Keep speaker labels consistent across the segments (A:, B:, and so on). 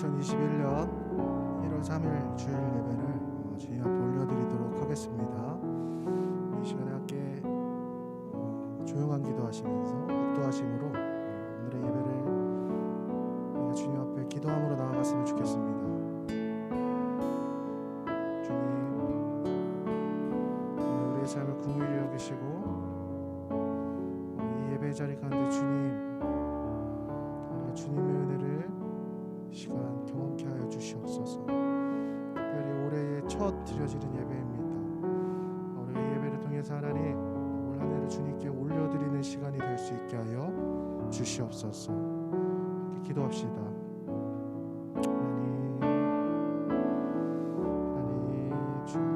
A: 2021년 1월 3일 주일 예배를 주님 앞에 올려드리도록 하겠습니다. 이 시간에 함께 조용한 기도하시면서 묵도하심으로 오늘의 예배를 우리가 주님 앞에 기도함으로 나아갔으면 좋겠습니다. 주님, 오늘 우리의 삶을 긍휼히 여기시고 이 예배 자리 가운데 주님, 우리가 주님의 은혜를 시간 경험케 하여 주시옵소서. 특별히 올해의 첫 드려지는 예배입니다. 우리가 이 예배를 통해서 하나님 올 한 해를 주님께 올려드리는 시간이 될 수 있게 하여 주시옵소서. 함께 기도합시다. 하나님, 하나님, 주여.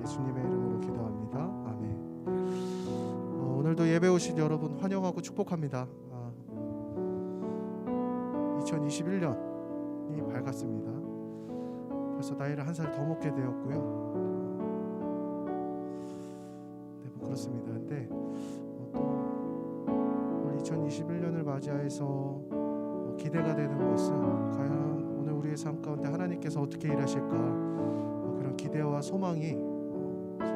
A: 예수님의 이름으로 기도합니다. 아멘. 오늘도 예배 오신 여러분 환영하고 축복합니다. 2021년이 밝았습니다. 벌써 나이를 한 살 더 먹게 되었고요. 네, 뭐 그렇습니다. 근데 또 오늘 2021년을 맞이해서 기대가 되는 것은 과연 오늘 우리의 삶 가운데 하나님께서 어떻게 일하실까, 그런 기대와 소망이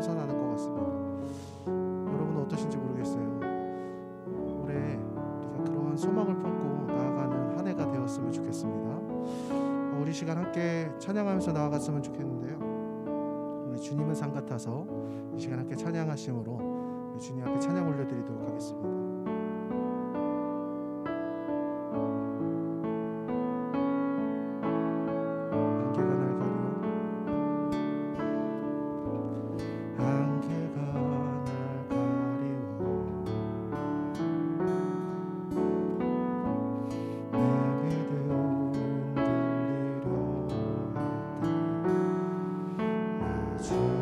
A: 솟아나는 것 같습니다. 여러분은 어떠신지 모르겠어요. 올해 우리가 그러한 소망을 품고 나아가는 한 해가 되었으면 좋겠습니다. 우리 시간 함께 찬양하면서 나아갔으면 좋겠는데요. 우리 주님은 산 같아서 이 시간 함께 찬양하심으로 우리 주님 앞에 찬양 올려드리도록 하겠습니다. 주님께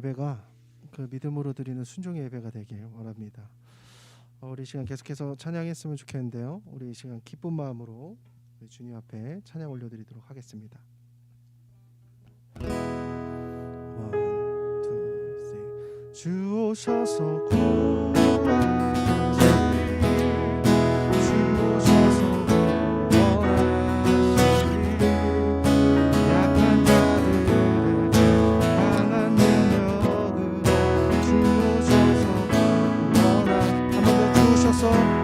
A: 예배가 그 믿음으로 드리는 순종의 예배가 되길 원합니다. 우리 이 시간 계속해서 찬양했으면 좋겠는데요. 우리 이 시간 기쁜 마음으로 우리 주님 앞에 찬양 올려드리도록 하겠습니다. One, two, three. 주 오셔서 구원하시길, 주 오셔서 구원하시길, 약한 자들의 강한 능력으로 주 오셔서 구원하시길. 한 번 더 주 오셔서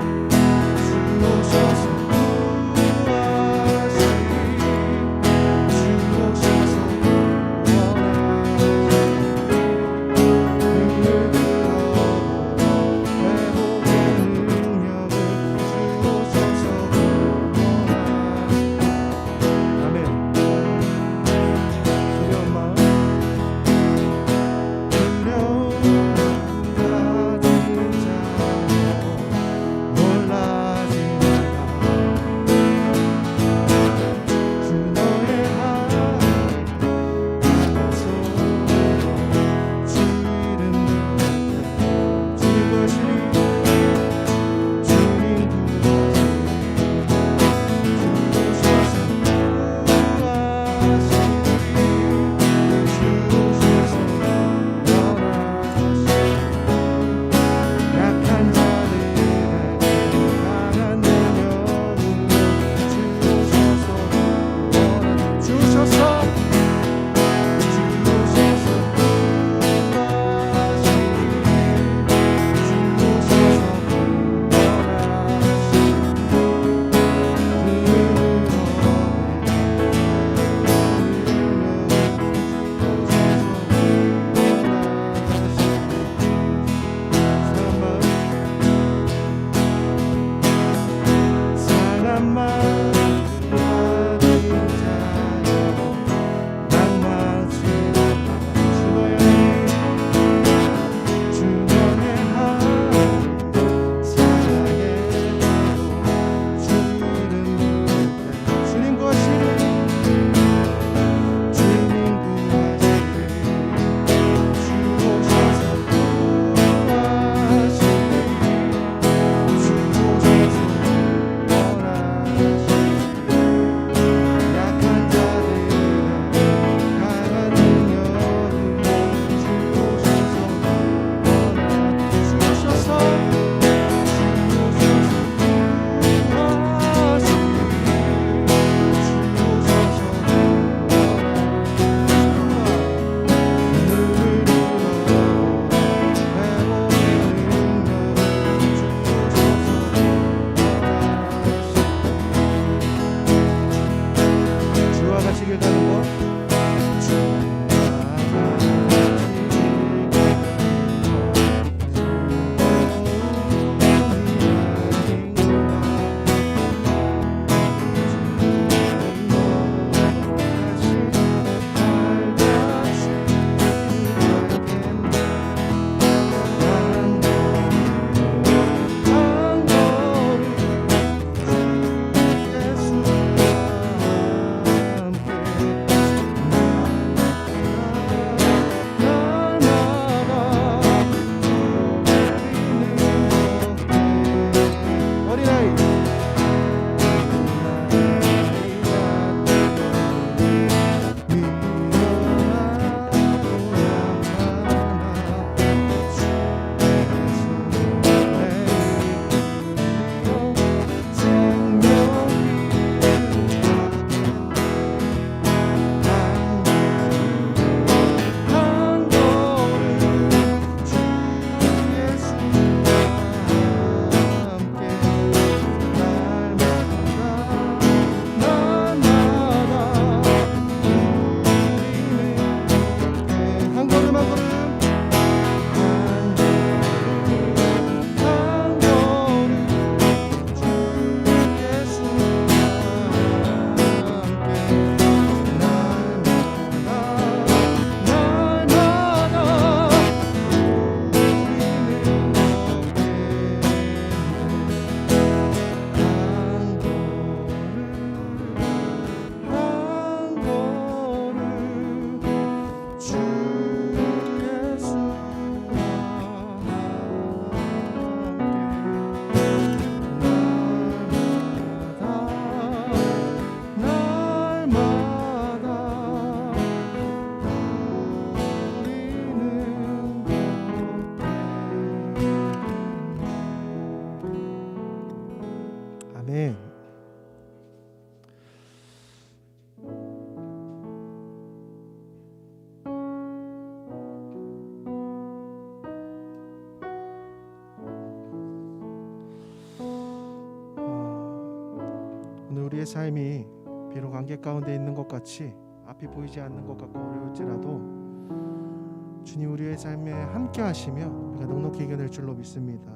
A: 오늘 우리의 삶이 비록 안개 가운데 있는 것 같이 앞이 보이지 않는 것 같고 어려울지라도 주님 우리의 삶에 함께 하시며 우리가 넉넉히 이겨낼 줄로 믿습니다.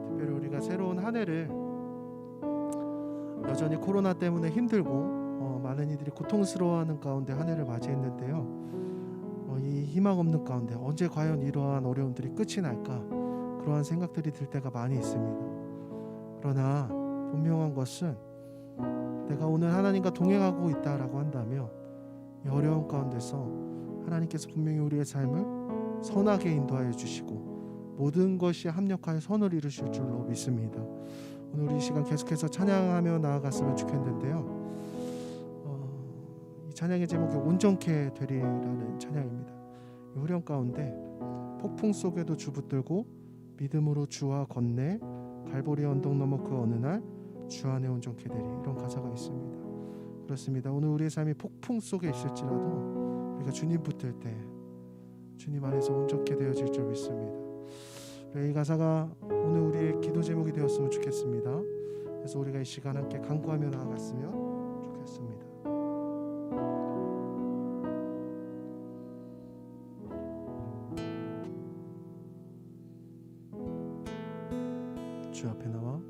A: 특별히 우리가 새로운 한 해를 여전히 코로나 때문에 힘들고 많은 이들이 고통스러워하는 가운데 한 해를 맞이했는데요. 이 희망 없는 가운데 언제 과연 이러한 어려움들이 끝이 날까 그러한 생각들이 들 때가 많이 있습니다. 그러나 분명한 것은 내가 오늘 하나님과 동행하고 있다라고 한다며 이 어려운 가운데서 하나님께서 분명히 우리의 삶을 선하게 인도하여 주시고 모든 것이 합력하여 선을 이루실 줄로 믿습니다. 오늘 이 시간 계속해서 찬양하며 나아갔으면 좋겠는데요. 이 찬양의 제목이 온전케 되리라는 찬양입니다. 이 후렴 가운데 폭풍 속에도 주 붙들고 믿음으로 주와 건네 갈보리 언덕 넘어 그 어느 날 주 안에 온전케 되리, 이런 가사가 있습니다. 그렇습니다. 오늘 우리의 삶이 폭풍 속에 있을지라도 우리가 주님 붙들 때 주님 안에서 온전케 되어질 줄 믿습니다. 이 가사가 오늘 우리의 기도 제목이 되었으면 좋겠습니다. 그래서 우리가 이 시간 함께 간구하며 나아갔으면 좋겠습니다. 주 앞에 나와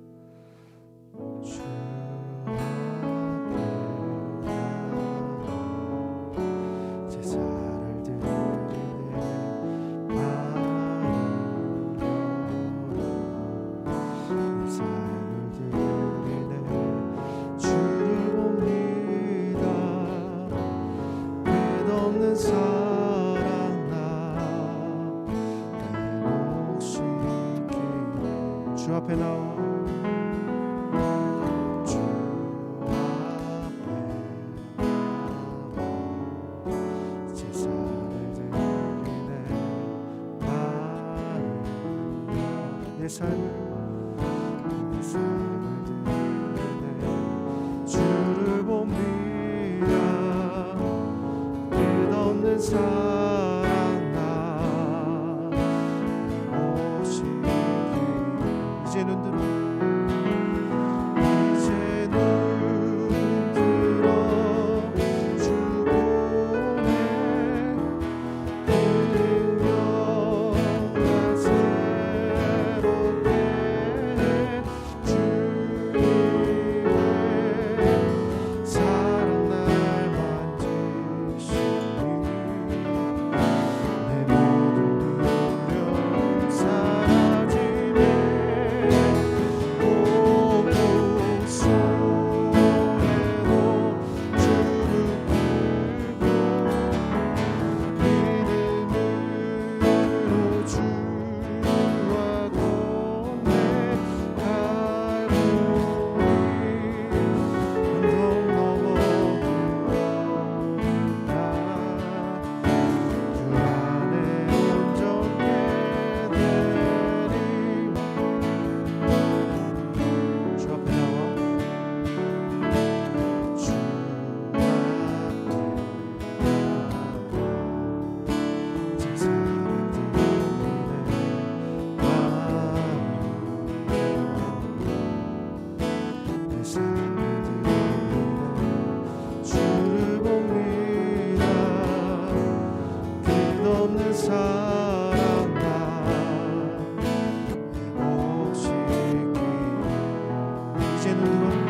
A: 주 앞에 제 살을 드리네 마음을 내 삶을 드리네 주를 봅니다 끝없는 사랑 나의 몫이 기네 주 앞에 나와 내 삶을 드리네 주를 봅니다 끝없는 사랑 나 오시기 이제 눈 들어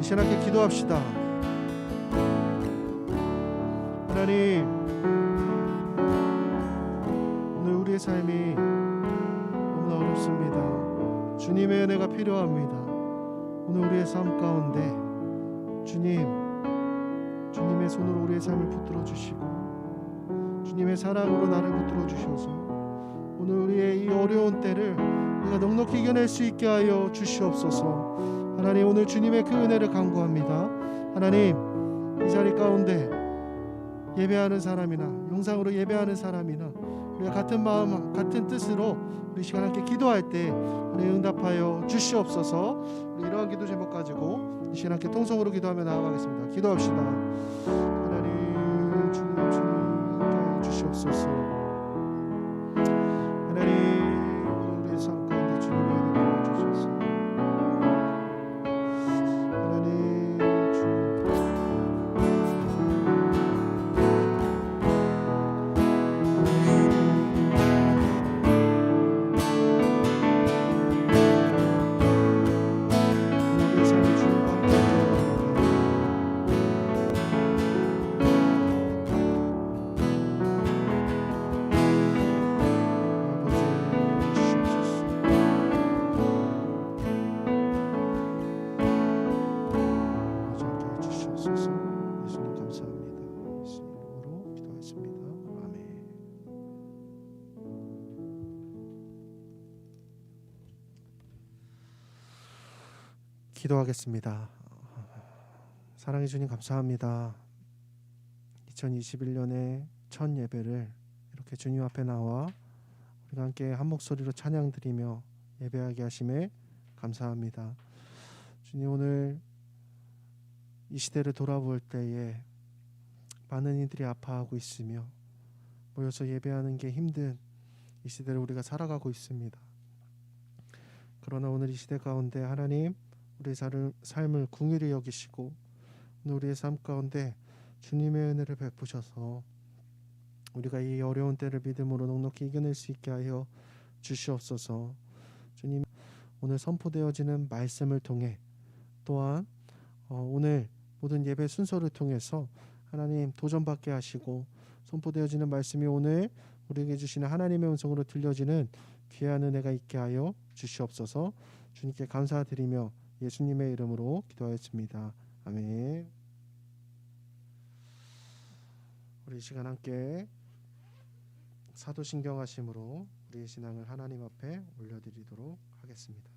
A: 시원하게 기도합시다. 하나님, 오늘 우리의 삶이 너무나 어렵습니다. 주님의 은혜가 필요합니다. 오늘 우리의 삶 가운데 주님의 손으로 우리의 삶을 붙들어 주시고 주님의 사랑으로 나를 붙들어 주셔서 오늘 우리의 이 어려운 때를 우리가 넉넉히 이겨낼 수 있게 하여 주시옵소서. 하나님, 오늘 주님의 그 은혜를 간구합니다. 하나님, 이 자리 가운데 예배하는 사람이나 영상으로 예배하는 사람이나 우리가 같은 마음 같은 뜻으로 우리 시간 함께 기도할 때 하나님 응답하여 주시옵소서. 우리 이러한 기도 제목 가지고 이 시간 함께 통성으로 기도하며 나아가겠습니다. 기도합시다. 하나님, 주님 함께하여 주시옵소서. 하나님, 우리의 삶 가운데 주님의 은혜를 주시옵소서. 예수님 감사합니다. 예수님 이름으로 기도하겠습니다. 아멘. 기도하겠습니다. 사랑해 주님 감사합니다. 2021년의 첫 예배를 이렇게 주님 앞에 나와 우리가 함께 한 목소리로 찬양 드리며 예배하게 하심에 감사합니다. 주님, 오늘 이 시대를 돌아볼 때에 많은 이들이 아파하고 있으며 모여서 예배하는 게 힘든 이 시대를 우리가 살아가고 있습니다. 그러나 오늘 이 시대 가운데 하나님, 우리의 삶을 긍휼히 여기시고 오늘 우리의 삶 가운데 주님의 은혜를 베푸셔서 우리가 이 어려운 때를 믿음으로 넉넉히 이겨낼 수 있게 하여 주시옵소서. 주님, 오늘 선포되어지는 말씀을 통해 또한 오늘 모든 예배 순서를 통해서 하나님 도전받게 하시고 선포되어지는 말씀이 오늘 우리에게 주시는 하나님의 음성으로 들려지는 귀한 은혜가 있게 하여 주시옵소서. 주님께 감사드리며 예수님의 이름으로 기도하였습니다. 아멘. 우리 이 시간 함께 사도신경 하심으로 우리의 신앙을 하나님 앞에 올려드리도록 하겠습니다.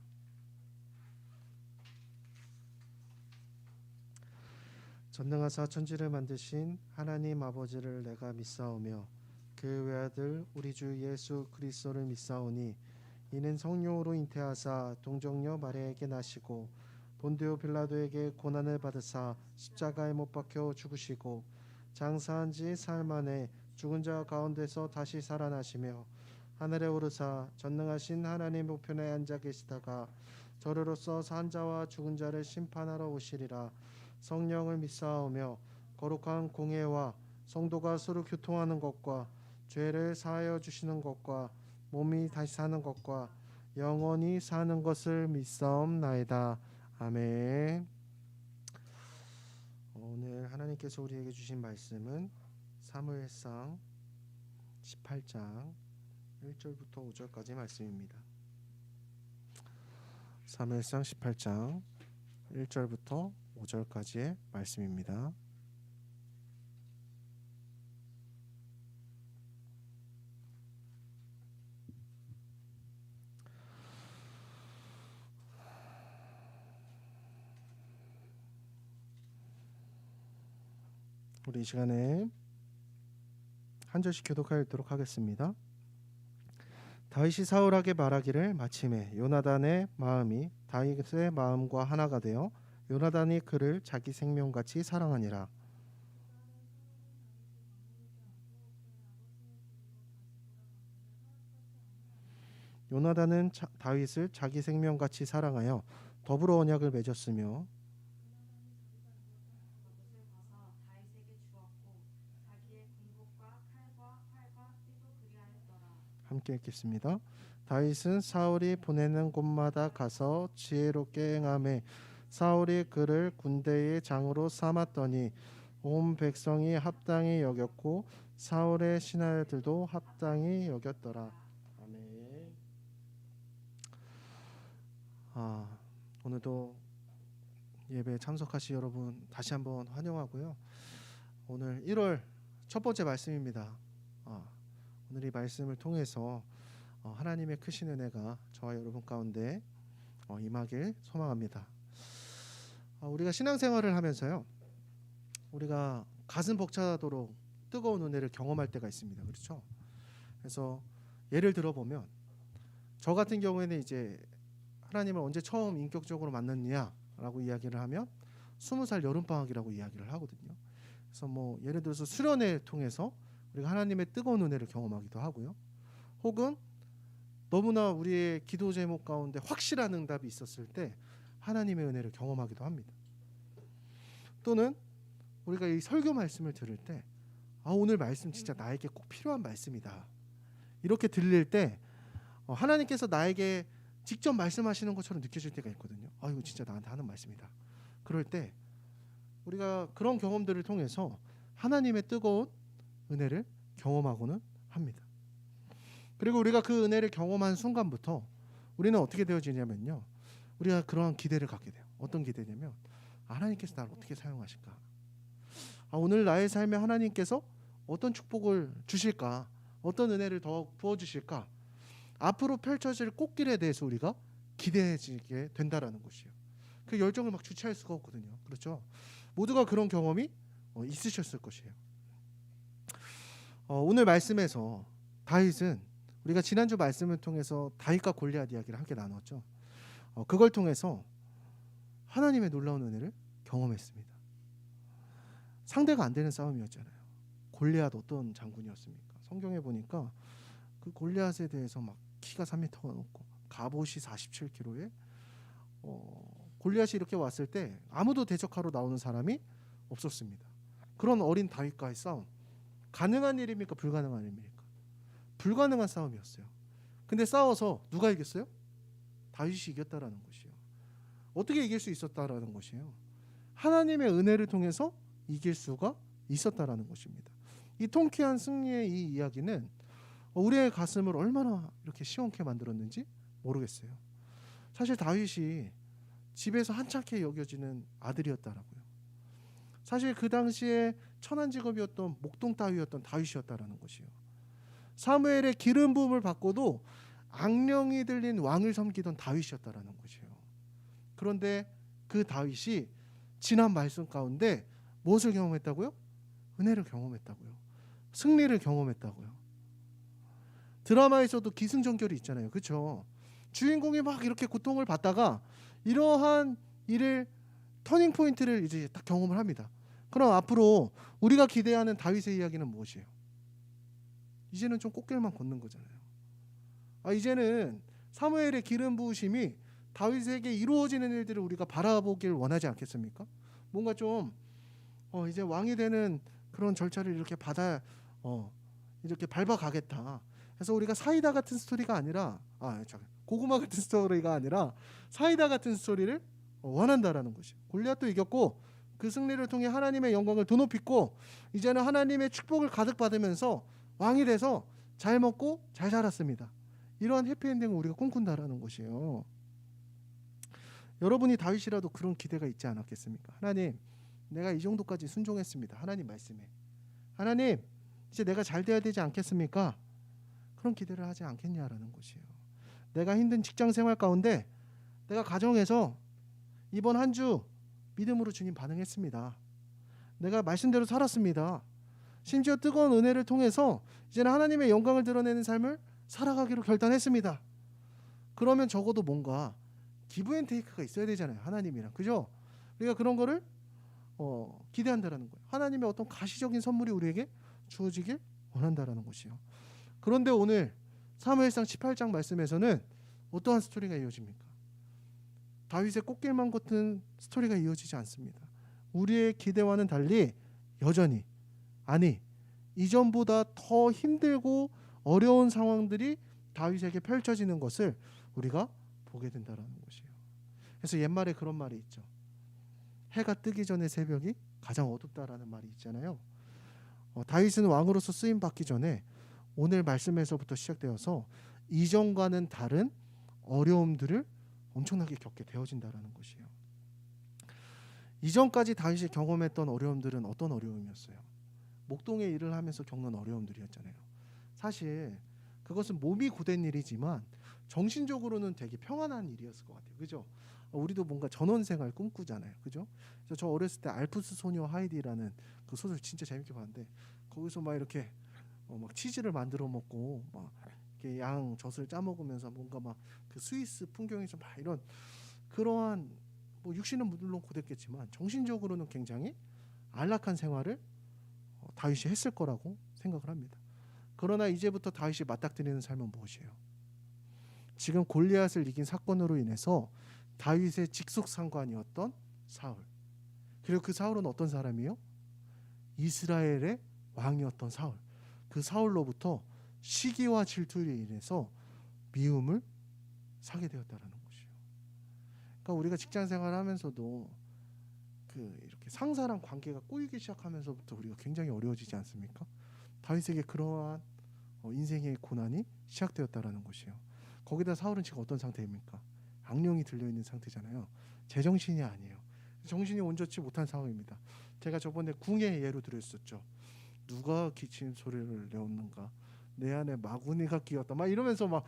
A: 전능하사 천지를 만드신 하나님 아버지를 내가 믿사오며 그 외아들 우리 주 예수 그리스도를 믿사오니 이는 성령으로 잉태하사 동정녀 마리아에게 나시고 본디오 빌라도에게 고난을 받으사 십자가에 못 박혀 죽으시고 장사한 지 사흘 만에 죽은 자 가운데서 다시 살아나시며 하늘에 오르사 전능하신 하나님 우편에 앉아 계시다가 저로서 산 자와 죽은 자를 심판하러 오시리라. 성령을 믿사오며 거룩한 공예와 성도가 서로 교통하는 것과 죄를 사하여 주시는 것과 몸이 다시 사는 것과 영원히 사는 것을 믿사옵나이다. 아멘. 오늘 하나님께서 우리에게 주신 말씀은 사무엘상 18장 1절부터 5절까지 말씀입니다. 사무엘상 18장 1절부터 5절까지의 말씀입니다. 우리 이 시간에 한 절씩 교독하도록 하겠습니다. 다윗이 사울에게 말하기를 마침에 요나단의 마음이 다윗의 마음과 하나가 되어 요나단이 그를 자기 생명같이 사랑하니라. 요나단은 다윗을 자기 생명같이 사랑하여 더불어 언약을 맺었으며 함께 읽겠습니다. 다윗은 사울이 보내는 곳마다 가서 지혜롭게 행하매 사울이 그를 군대의 장으로 삼았더니 온 백성이 합당히 여겼고 사울의 신하들도 합당히 여겼더라. 아멘. 오늘도 예배에 참석하신 여러분 다시 한번 환영하고요. 오늘 1월 첫 번째 말씀입니다. 오늘 이 말씀을 통해서 하나님의 크신 은혜가 저와 여러분 가운데 임하길 소망합니다. 우리가 신앙생활을 하면서요, 우리가 가슴 벅차도록 뜨거운 은혜를 경험할 때가 있습니다. 그렇죠? 그래서 예를 들어 보면 저 같은 경우에는 이제 하나님을 언제 처음 인격적으로 만났냐라고 이야기를 하면 20살 여름방학이라고 이야기를 하거든요. 그래서 뭐 예를 들어서 수련회 통해서 우리가 하나님의 뜨거운 은혜를 경험하기도 하고요. 혹은 너무나 우리의 기도 제목 가운데 확실한 응답이 있었을 때 하나님의 은혜를 경험하기도 합니다. 또는 우리가 이 설교 말씀을 들을 때 오늘 말씀 진짜 나에게 꼭 필요한 말씀이다, 이렇게 들릴 때 하나님께서 나에게 직접 말씀하시는 것처럼 느껴질 때가 있거든요. 이거 진짜 나한테 하는 말씀이다. 그럴 때 우리가 그런 경험들을 통해서 하나님의 뜨거운 은혜를 경험하고는 합니다. 그리고 우리가 그 은혜를 경험한 순간부터 우리는 어떻게 되어지냐면요, 우리가 그러한 기대를 갖게 돼요. 어떤 기대냐면 하나님께서 나를 어떻게 사용하실까? 오늘 나의 삶에 하나님께서 어떤 축복을 주실까? 어떤 은혜를 더 부어주실까? 앞으로 펼쳐질 꽃길에 대해서 우리가 기대해지게 된다라는 것이에요. 그 열정을 막 주체할 수가 없거든요. 그렇죠? 모두가 그런 경험이 있으셨을 것이에요. 오늘 말씀에서 다윗은 우리가 지난주 말씀을 통해서 다윗과 골리앗 이야기를 함께 나눴죠. 그걸 통해서 하나님의 놀라운 은혜를 경험했습니다. 상대가 안 되는 싸움이었잖아요. 골리앗 어떤 장군이었습니까? 성경에 보니까 그 골리앗에 대해서 막 키가 3m가 넘고 갑옷이 47kg에 골리앗이 이렇게 왔을 때 아무도 대적하러 나오는 사람이 없었습니다. 그런 어린 다윗과의 싸움, 가능한 일입니까? 불가능한 일입니까? 불가능한 싸움이었어요. 근데 싸워서 누가 이겼어요? 다윗이 이겼다라는 것이에요. 어떻게 이길 수 있었다라는 것이에요? 하나님의 은혜를 통해서 이길 수가 있었다라는 것입니다. 이 통쾌한 승리의 이 이야기는 우리의 가슴을 얼마나 이렇게 시원케 만들었는지 모르겠어요. 사실 다윗이 집에서 한창케 여겨지는 아들이었다라고요. 사실 그 당시에 천한 직업이었던 목동 따위였던 다윗이었다라는 것이에요. 사무엘의 기름 부음을 받고도 악령이 들린 왕을 섬기던 다윗이었다라는 것이에요. 그런데 그 다윗이 지난 말씀 가운데 무엇을 경험했다고요? 은혜를 경험했다고요. 승리를 경험했다고요. 드라마에서도 기승전결이 있잖아요. 그렇죠? 주인공이 막 이렇게 고통을 받다가 이러한 일을 터닝 포인트를 이제 딱 경험을 합니다. 그럼 앞으로 우리가 기대하는 다윗의 이야기는 무엇이에요? 이제는 좀 꽃길만 걷는 거잖아요. 이제는 사무엘의 기름 부으심이 다윗에게 이루어지는 일들을 우리가 바라보길 원하지 않겠습니까? 뭔가 좀 이제 왕이 되는 그런 절차를 이렇게 이렇게 밟아가겠다. 그래서 우리가 사이다 같은 스토리가 아니라 고구마 같은 스토리가 아니라 사이다 같은 스토리를 원한다라는 것이에요. 골리앗도 이겼고 그 승리를 통해 하나님의 영광을 더 높이고 이제는 하나님의 축복을 가득 받으면서 왕이 돼서 잘 먹고 잘 살았습니다. 이러한 해피엔딩을 우리가 꿈꾼다라는 것이에요. 여러분이 다윗이라도 그런 기대가 있지 않았겠습니까? 하나님, 내가 이 정도까지 순종했습니다. 하나님 말씀에. 하나님, 이제 내가 잘 돼야 되지 않겠습니까? 그런 기대를 하지 않겠냐라는 것이에요. 내가 힘든 직장 생활 가운데 내가 가정에서 이번 한 주 믿음으로 주님 반응했습니다. 내가 말씀대로 살았습니다. 심지어 뜨거운 은혜를 통해서 이제는 하나님의 영광을 드러내는 삶을 살아가기로 결단했습니다. 그러면 적어도 뭔가 기브 앤 테이크가 있어야 되잖아요. 하나님이랑. 그죠? 우리가 그런 거를 기대한다라는 거예요. 하나님의 어떤 가시적인 선물이 우리에게 주어지길 원한다라는 것이요. 그런데 오늘 사무엘상 18장 말씀에서는 어떠한 스토리가 이어집니까? 다윗의 꽃길만 걷는 스토리가 이어지지 않습니다. 우리의 기대와는 달리 여전히, 아니 이전보다 더 힘들고 어려운 상황들이 다윗에게 펼쳐지는 것을 우리가 보게 된다는 것이에요. 그래서 옛말에 그런 말이 있죠. 해가 뜨기 전에 새벽이 가장 어둡다라는 말이 있잖아요. 다윗은 왕으로서 쓰임 받기 전에 오늘 말씀에서부터 시작되어서 이전과는 다른 어려움들을 엄청나게 겪게 되어진다라는 것이에요. 이전까지 다윗이 경험했던 어려움들은 어떤 어려움이었어요? 목동의 일을 하면서 겪는 어려움들이었잖아요. 사실 그것은 몸이 고된 일이지만 정신적으로는 되게 평안한 일이었을 것 같아요. 그죠? 우리도 뭔가 전원생활 꿈꾸잖아요. 그죠? 그래서 저 어렸을 때 알프스 소녀 하이디라는 그 소설 진짜 재밌게 봤는데 거기서 막 이렇게 막 치즈를 만들어 먹고 막 이렇게 양 젖을 짜 먹으면서 뭔가 막 그 스위스 풍경에서 막 이런 그러한 뭐 육신은 물론 고됐겠지만 정신적으로는 굉장히 안락한 생활을 다윗이 했을 거라고 생각을 합니다. 그러나 이제부터 다윗이 맞닥뜨리는 삶은 무엇이에요? 지금 골리앗을 이긴 사건으로 인해서 다윗의 직속 상관이었던 사울, 그리고 그 사울은 어떤 사람이요? 이스라엘의 왕이었던 사울. 그 사울로부터 시기와 질투로 인해서 미움을 사게 되었다라는 것이에요. 그러니까 우리가 직장 생활하면서도 이렇게 상사랑 관계가 꼬이기 시작하면서부터 우리가 굉장히 어려워지지 않습니까? 다윗에게 그러한 인생의 고난이 시작되었다라는 것이에요. 거기다 사울은 지금 어떤 상태입니까? 악령이 들려있는 상태잖아요. 제정신이 아니에요. 정신이 온전치 못한 상황입니다. 제가 저번에 궁의 예로 들었었죠. 누가 기침 소리를 내었는가? 내 안에 마구니가 끼었다. 막 이러면서 막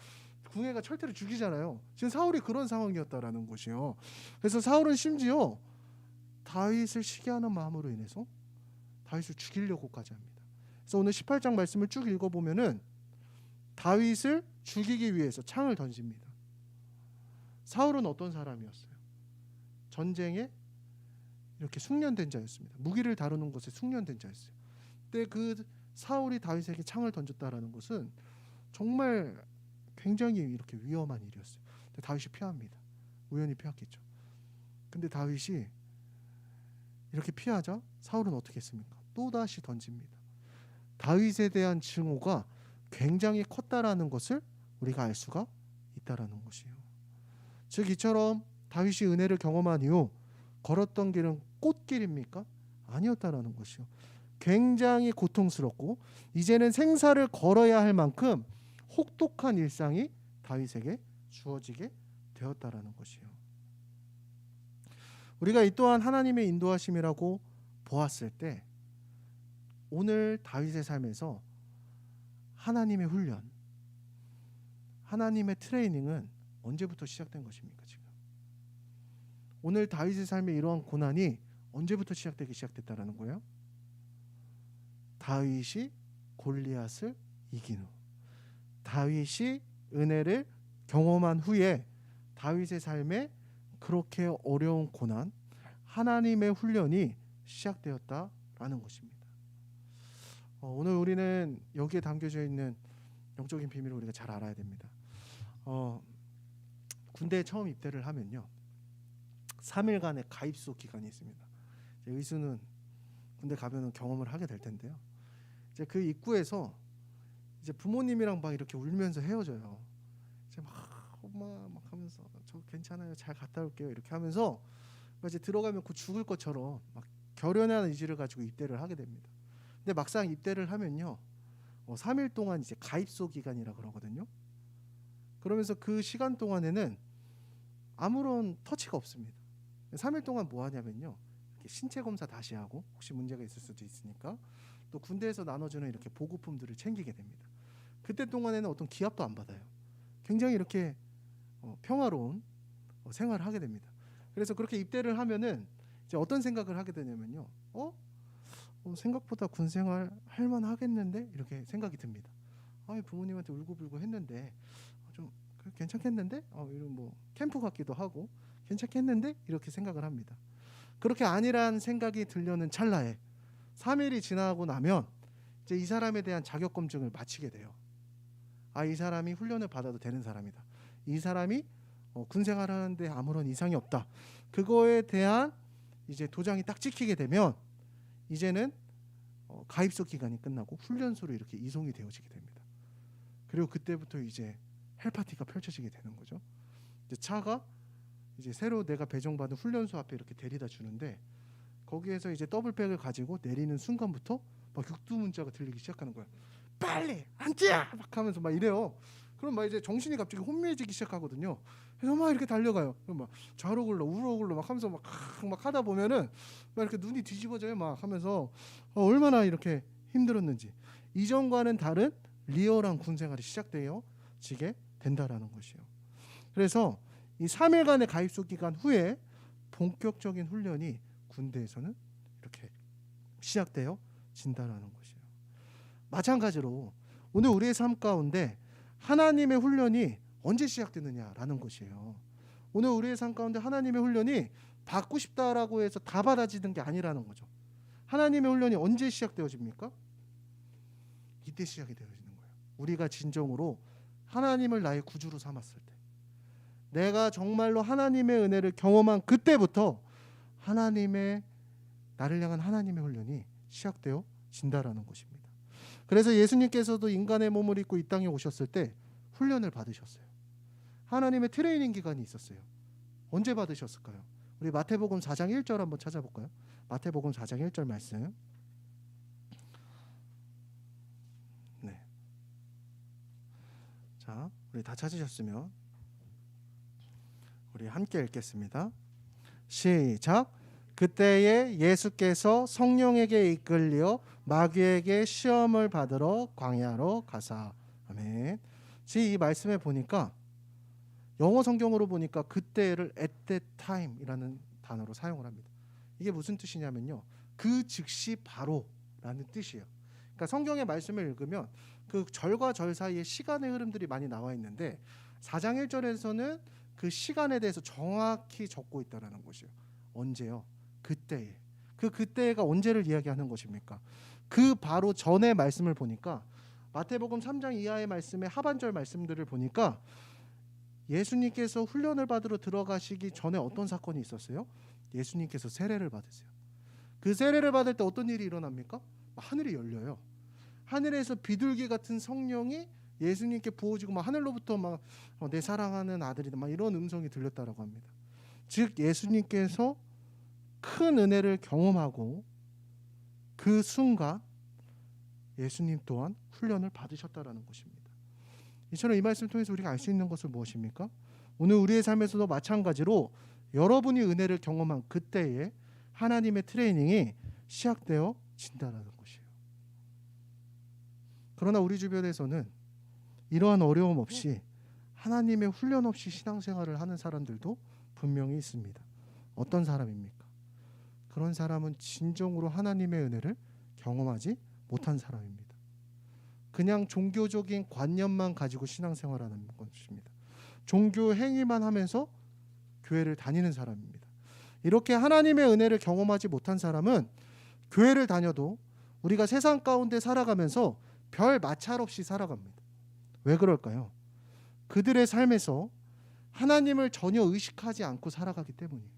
A: 궁예가 철퇴를 죽이잖아요. 지금 사울이 그런 상황이었다라는 것이요. 그래서 사울은 심지어 다윗을 시기하는 마음으로 인해서 다윗을 죽이려고까지 합니다. 그래서 오늘 18장 말씀을 쭉 읽어보면은 다윗을 죽이기 위해서 창을 던집니다. 사울은 어떤 사람이었어요? 전쟁에 이렇게 숙련된 자였습니다. 무기를 다루는 것에 숙련된 자였어요. 근데 그 사울이 다윗에게 창을 던졌다라는 것은 정말 굉장히 이렇게 위험한 일이었어요. 근데 다윗이 피합니다. 우연히 피했겠죠. 근데 다윗이 이렇게 피하자 사울은 어떻게 했습니까? 또다시 던집니다. 다윗에 대한 증오가 굉장히 컸다라는 것을 우리가 알 수가 있다라는 것이에요. 즉 이처럼 다윗이 은혜를 경험한 이후 걸었던 길은 꽃길입니까? 아니었다라는 것이요. 굉장히 고통스럽고 이제는 생사를 걸어야 할 만큼 혹독한 일상이 다윗에게 주어지게 되었다라는 것이요. 우리가 이 또한 하나님의 인도하심이라고 보았을 때 오늘 다윗의 삶에서 하나님의 훈련, 하나님의 트레이닝은 언제부터 시작된 것입니까? 지금 오늘 다윗의 삶에 이러한 고난이 언제부터 시작됐다라는 거예요? 다윗이 골리앗을 이긴 후, 다윗이 은혜를 경험한 후에 다윗의 삶에 그렇게 어려운 고난, 하나님의 훈련이 시작되었다라는 것입니다. 오늘 우리는 여기에 담겨져 있는 영적인 비밀을 우리가 잘 알아야 됩니다. 군대에 처음 입대를 하면요, 3일간의 가입소 기간이 있습니다. 의수는 군대 가면은 경험을 하게 될 텐데요. 이제 그 입구에서 이제 부모님이랑 막 이렇게 울면서 헤어져요. 이제 막 엄마 막 하면서 저 괜찮아요, 잘 갔다 올게요 이렇게 하면서 이제 들어가면 곧 죽을 것처럼 막 결연한 의지를 가지고 입대를 하게 됩니다. 근데 막상 입대를 하면요, 3일 동안 이제 가입소 기간이라 그러거든요. 그러면서 그 시간 동안에는 아무런 터치가 없습니다. 3일 동안 뭐 하냐면요, 신체 검사 다시 하고 혹시 문제가 있을 수도 있으니까 또 군대에서 나눠주는 이렇게 보급품들을 챙기게 됩니다. 그때 동안에는 어떤 기합도 안 받아요. 굉장히 이렇게 평화로운 생활을 하게 됩니다. 그래서 그렇게 입대를 하면은 이제 어떤 생각을 하게 되냐면요, 생각보다 군 생활 할만 하겠는데 이렇게 생각이 듭니다. 부모님한테 울고불고 했는데 좀 괜찮겠는데, 이런 뭐 캠프 같기도 하고 괜찮겠는데 이렇게 생각을 합니다. 그렇게 아니란 생각이 들려는 찰나에 3일이 지나고 나면 이제 이 사람에 대한 자격 검증을 마치게 돼요. 이 사람이 훈련을 받아도 되는 사람이다. 이 사람이 군 생활하는데 아무런 이상이 없다. 그거에 대한 이제 도장이 딱 찍히게 되면 이제는 가입소 기간이 끝나고 훈련소로 이렇게 이송이 되어지게 됩니다. 그리고 그때부터 이제 헬파티가 펼쳐지게 되는 거죠. 이제 차가 이제 새로 내가 배정받은 훈련소 앞에 이렇게 데려다 주는데 거기에서 이제 더블백을 가지고 내리는 순간부터 막 육두문자가 들리기 시작하는 거야. 빨리 앉자 막 하면서 막 이래요. 그럼 막 이제 정신이 갑자기 혼미해지기 시작하거든요. 그래서 막 이렇게 달려가요. 그럼 막 좌로 굴러 우로 굴러 막 하면서 막 하다 보면은 막 이렇게 눈이 뒤집어져요. 막 하면서 얼마나 이렇게 힘들었는지. 이전과는 다른 리얼한 군 생활이 시작되어지게 된다라는 것이요. 그래서 이 3일간의 가입소 기간 후에 본격적인 훈련이 군대에서는 이렇게 시작되어 진다라는 것이에요. 마찬가지로 오늘 우리의 삶 가운데 하나님의 훈련이 언제 시작되느냐라는 것이에요. 오늘 우리의 삶 가운데 하나님의 훈련이 받고 싶다라고 해서 다 받아지는 게 아니라는 거죠. 하나님의 훈련이 언제 시작되어집니까? 이때 시작이 되어지는 거예요. 우리가 진정으로 하나님을 나의 구주로 삼았을 때, 내가 정말로 하나님의 은혜를 경험한 그때부터 하나님의 나를 향한 하나님의 훈련이 시작되어 진다라는 것입니다. 그래서 예수님께서도 인간의 몸을 입고 이 땅에 오셨을 때 훈련을 받으셨어요. 하나님의 트레이닝 기간이 있었어요. 언제 받으셨을까요? 우리 마태복음 4장 1절 한번 찾아볼까요? 마태복음 4장 1절 말씀. 네. 자, 우리 다 찾으셨으면 우리 함께 읽겠습니다. 시작. 그때에 예수께서 성령에게 이끌려 마귀에게 시험을 받으러 광야로 가사. 아멘. 이 말씀에 보니까 영어 성경으로 보니까 그때를 at that time이라는 단어로 사용을 합니다. 이게 무슨 뜻이냐면요, 그 즉시 바로라는 뜻이에요. 그러니까 성경의 말씀을 읽으면 그 절과 절 사이에 시간의 흐름들이 많이 나와 있는데 4장 1절에서는 그 시간에 대해서 정확히 적고 있다는 것이에요. 언제요? 그때에. 그 그때가 언제를 이야기하는 것입니까? 그 바로 전의 말씀을 보니까 마태복음 3장 이하의 말씀의 하반절 말씀들을 보니까 예수님께서 훈련을 받으러 들어가시기 전에 어떤 사건이 있었어요? 예수님께서 세례를 받으세요. 그 세례를 받을 때 어떤 일이 일어납니까? 하늘이 열려요. 하늘에서 비둘기 같은 성령이 예수님께 부어지고 막 하늘로부터 막 내 사랑하는 아들이다 막 이런 음성이 들렸다라고 합니다. 즉 예수님께서 큰 은혜를 경험하고 그 순간 예수님 또한 훈련을 받으셨다라는 것입니다. 이처럼 이 말씀을 통해서 우리가 알 수 있는 것은 무엇입니까? 오늘 우리의 삶에서도 마찬가지로 여러분이 은혜를 경험한 그때에 하나님의 트레이닝이 시작되어 진다라는 것이에요. 그러나 우리 주변에서는 이러한 어려움 없이 하나님의 훈련 없이 신앙생활을 하는 사람들도 분명히 있습니다. 어떤 사람입니까? 그런 사람은 진정으로 하나님의 은혜를 경험하지 못한 사람입니다. 그냥 종교적인 관념만 가지고 신앙생활하는 것입니다. 종교 행위만 하면서 교회를 다니는 사람입니다. 이렇게 하나님의 은혜를 경험하지 못한 사람은 교회를 다녀도 우리가 세상 가운데 살아가면서 별 마찰 없이 살아갑니다. 왜 그럴까요? 그들의 삶에서 하나님을 전혀 의식하지 않고 살아가기 때문이에요.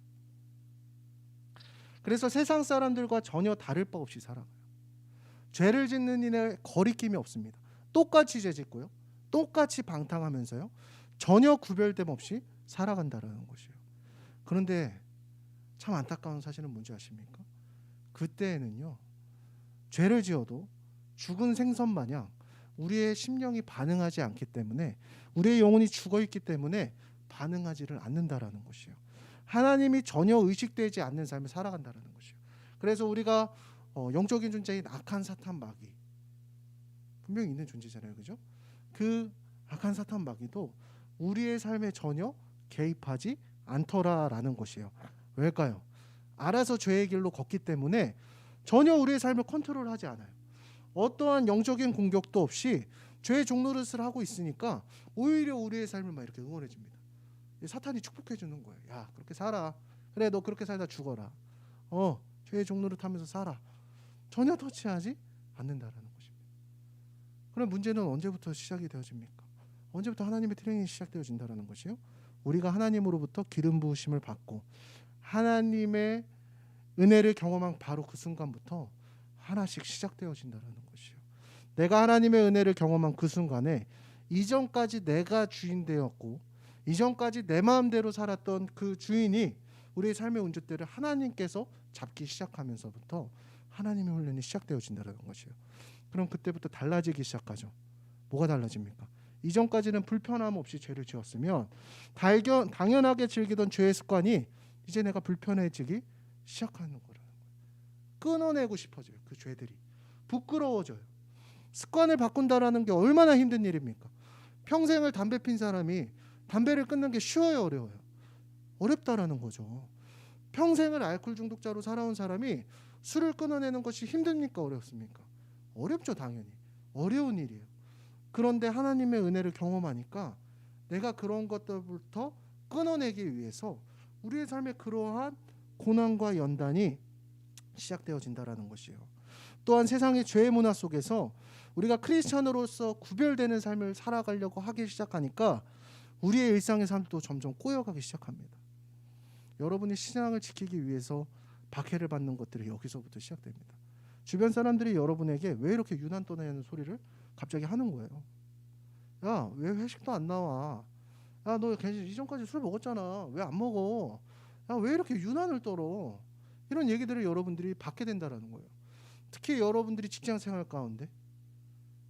A: 그래서 세상 사람들과 전혀 다를 바 없이 살아가요. 죄를 짓는 이는 거리낌이 없습니다. 똑같이 죄 짓고요, 똑같이 방탕하면서요, 전혀 구별됨 없이 살아간다라는 것이에요. 그런데 참 안타까운 사실은 뭔지 아십니까? 그때에는요, 죄를 지어도 죽은 생선 마냥 우리의 심령이 반응하지 않기 때문에, 우리의 영혼이 죽어있기 때문에 반응하지를 않는다라는 것이에요. 하나님이 전혀 의식되지 않는 삶을 살아간다는 것이에요. 그래서 우리가 영적인 존재인 악한 사탄 마귀, 분명히 있는 존재잖아요, 그죠? 그 악한 사탄 마귀도 우리의 삶에 전혀 개입하지 않더라라는 것이에요. 왜일까요? 알아서 죄의 길로 걷기 때문에 전혀 우리의 삶을 컨트롤하지 않아요. 어떠한 영적인 공격도 없이 죄의 종노릇을 하고 있으니까 오히려 우리의 삶을 막 이렇게 응원해 줍니다. 사탄이 축복해 주는 거예요. 야, 그렇게 살아. 그래, 너 그렇게 살다 죽어라. 죄의 종노릇 하면서 살아. 전혀 터치하지 않는다라는 것입니다. 그럼 문제는 언제부터 시작이 되어집니까? 언제부터 하나님의 트레이닝이 시작되어진다라는 것이요. 우리가 하나님으로부터 기름 부으심을 받고 하나님의 은혜를 경험한 바로 그 순간부터 하나씩 시작되어진다라는 것이요. 내가 하나님의 은혜를 경험한 그 순간에 이전까지 내가 주인 되었고 이전까지 내 마음대로 살았던 그 주인이 우리의 삶의 운주대를 하나님께서 잡기 시작하면서부터 하나님의 훈련이 시작되어진다는 것이요. 그럼 그때부터 달라지기 시작하죠. 뭐가 달라집니까? 이전까지는 불편함 없이 죄를 지었으면 당연하게 즐기던 죄의 습관이 이제 내가 불편해지기 시작하는 거라는 거예요. 끊어내고 싶어져요. 그 죄들이 부끄러워져요. 습관을 바꾼다라는 게 얼마나 힘든 일입니까? 평생을 담배 핀 사람이 담배를 끊는 게 쉬워요, 어려워요? 어렵다라는 거죠. 평생을 알코올 중독자로 살아온 사람이 술을 끊어내는 것이 힘듭니까, 어렵습니까? 어렵죠, 당연히. 어려운 일이에요. 그런데 하나님의 은혜를 경험하니까 내가 그런 것들부터 끊어내기 위해서 우리의 삶에 그러한 고난과 연단이 시작되어진다라는 것이에요. 또한 세상의 죄의 문화 속에서 우리가 크리스찬으로서 구별되는 삶을 살아가려고 하기 시작하니까 우리의 일상의 삶도 점점 꼬여가기 시작합니다. 여러분이 신앙을 지키기 위해서 박해를 받는 것들이 여기서부터 시작됩니다. 주변 사람들이 여러분에게 왜 이렇게 유난 떠내는 소리를 갑자기 하는 거예요. 야, 왜 회식도 안 나와? 야, 너 이전까지 술 먹었잖아. 왜 안 먹어? 야, 왜 이렇게 유난을 떨어? 이런 얘기들을 여러분들이 받게 된다라는 거예요. 특히 여러분들이 직장 생활 가운데,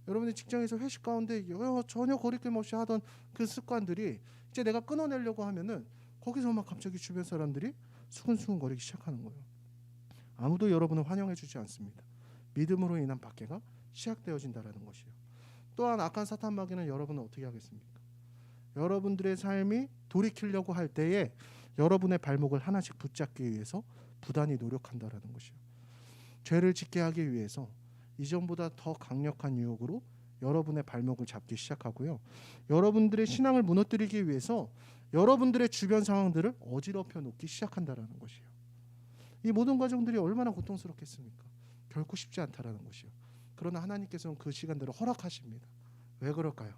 A: 여러분의 직장에서 회식 가운데 전혀 거리낌 없이 하던 그 습관들이 이제 내가 끊어내려고 하면은 거기서 막 갑자기 주변 사람들이 수근수근 거리기 시작하는 거예요. 아무도 여러분을 환영해주지 않습니다. 믿음으로 인한 박해가 시작되어진다라는 것이에요. 또한 악한 사탄 마귀는 여러분을 어떻게 하겠습니까? 여러분들의 삶이 돌이키려고 할 때에 여러분의 발목을 하나씩 붙잡기 위해서 부단히 노력한다라는 것이에요. 죄를 짓게 하기 위해서 이전보다 더 강력한 유혹으로 여러분의 발목을 잡기 시작하고요. 여러분들의 신앙을 무너뜨리기 위해서 여러분들의 주변 상황들을 어지럽혀 놓기 시작한다라는 것이에요. 이 모든 과정들이 얼마나 고통스럽겠습니까? 결코 쉽지 않다라는 것이요. 그러나 하나님께서는 그 시간들을 허락하십니다. 왜 그럴까요?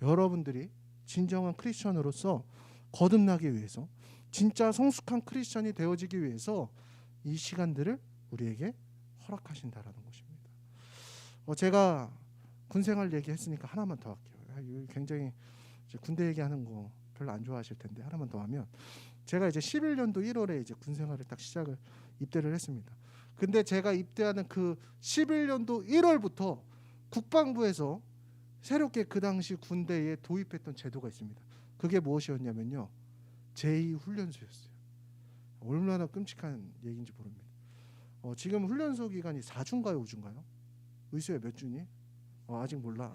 A: 여러분들이 진정한 크리스천으로서 거듭나기 위해서, 진짜 성숙한 크리스천이 되어지기 위해서 이 시간들을 우리에게 허락하신다라는 것입니다. 제가 군생활 얘기했으니까 하나만 더 할게요. 굉장히 군대 얘기하는 거 별로 안 좋아하실 텐데 하나만 더 하면, 제가 이제 11년도 1월에 이제 군생활을 딱 입대를 했습니다. 근데 제가 입대하는 그 11년도 1월부터 국방부에서 새롭게 그 당시 군대에 도입했던 제도가 있습니다. 그게 무엇이었냐면요, 제2훈련소였어요. 얼마나 끔찍한 얘기인지 모릅니다. 지금 훈련소 기간이 4주인가요, 5주인가요? 의수야 몇 주니? 아직 몰라.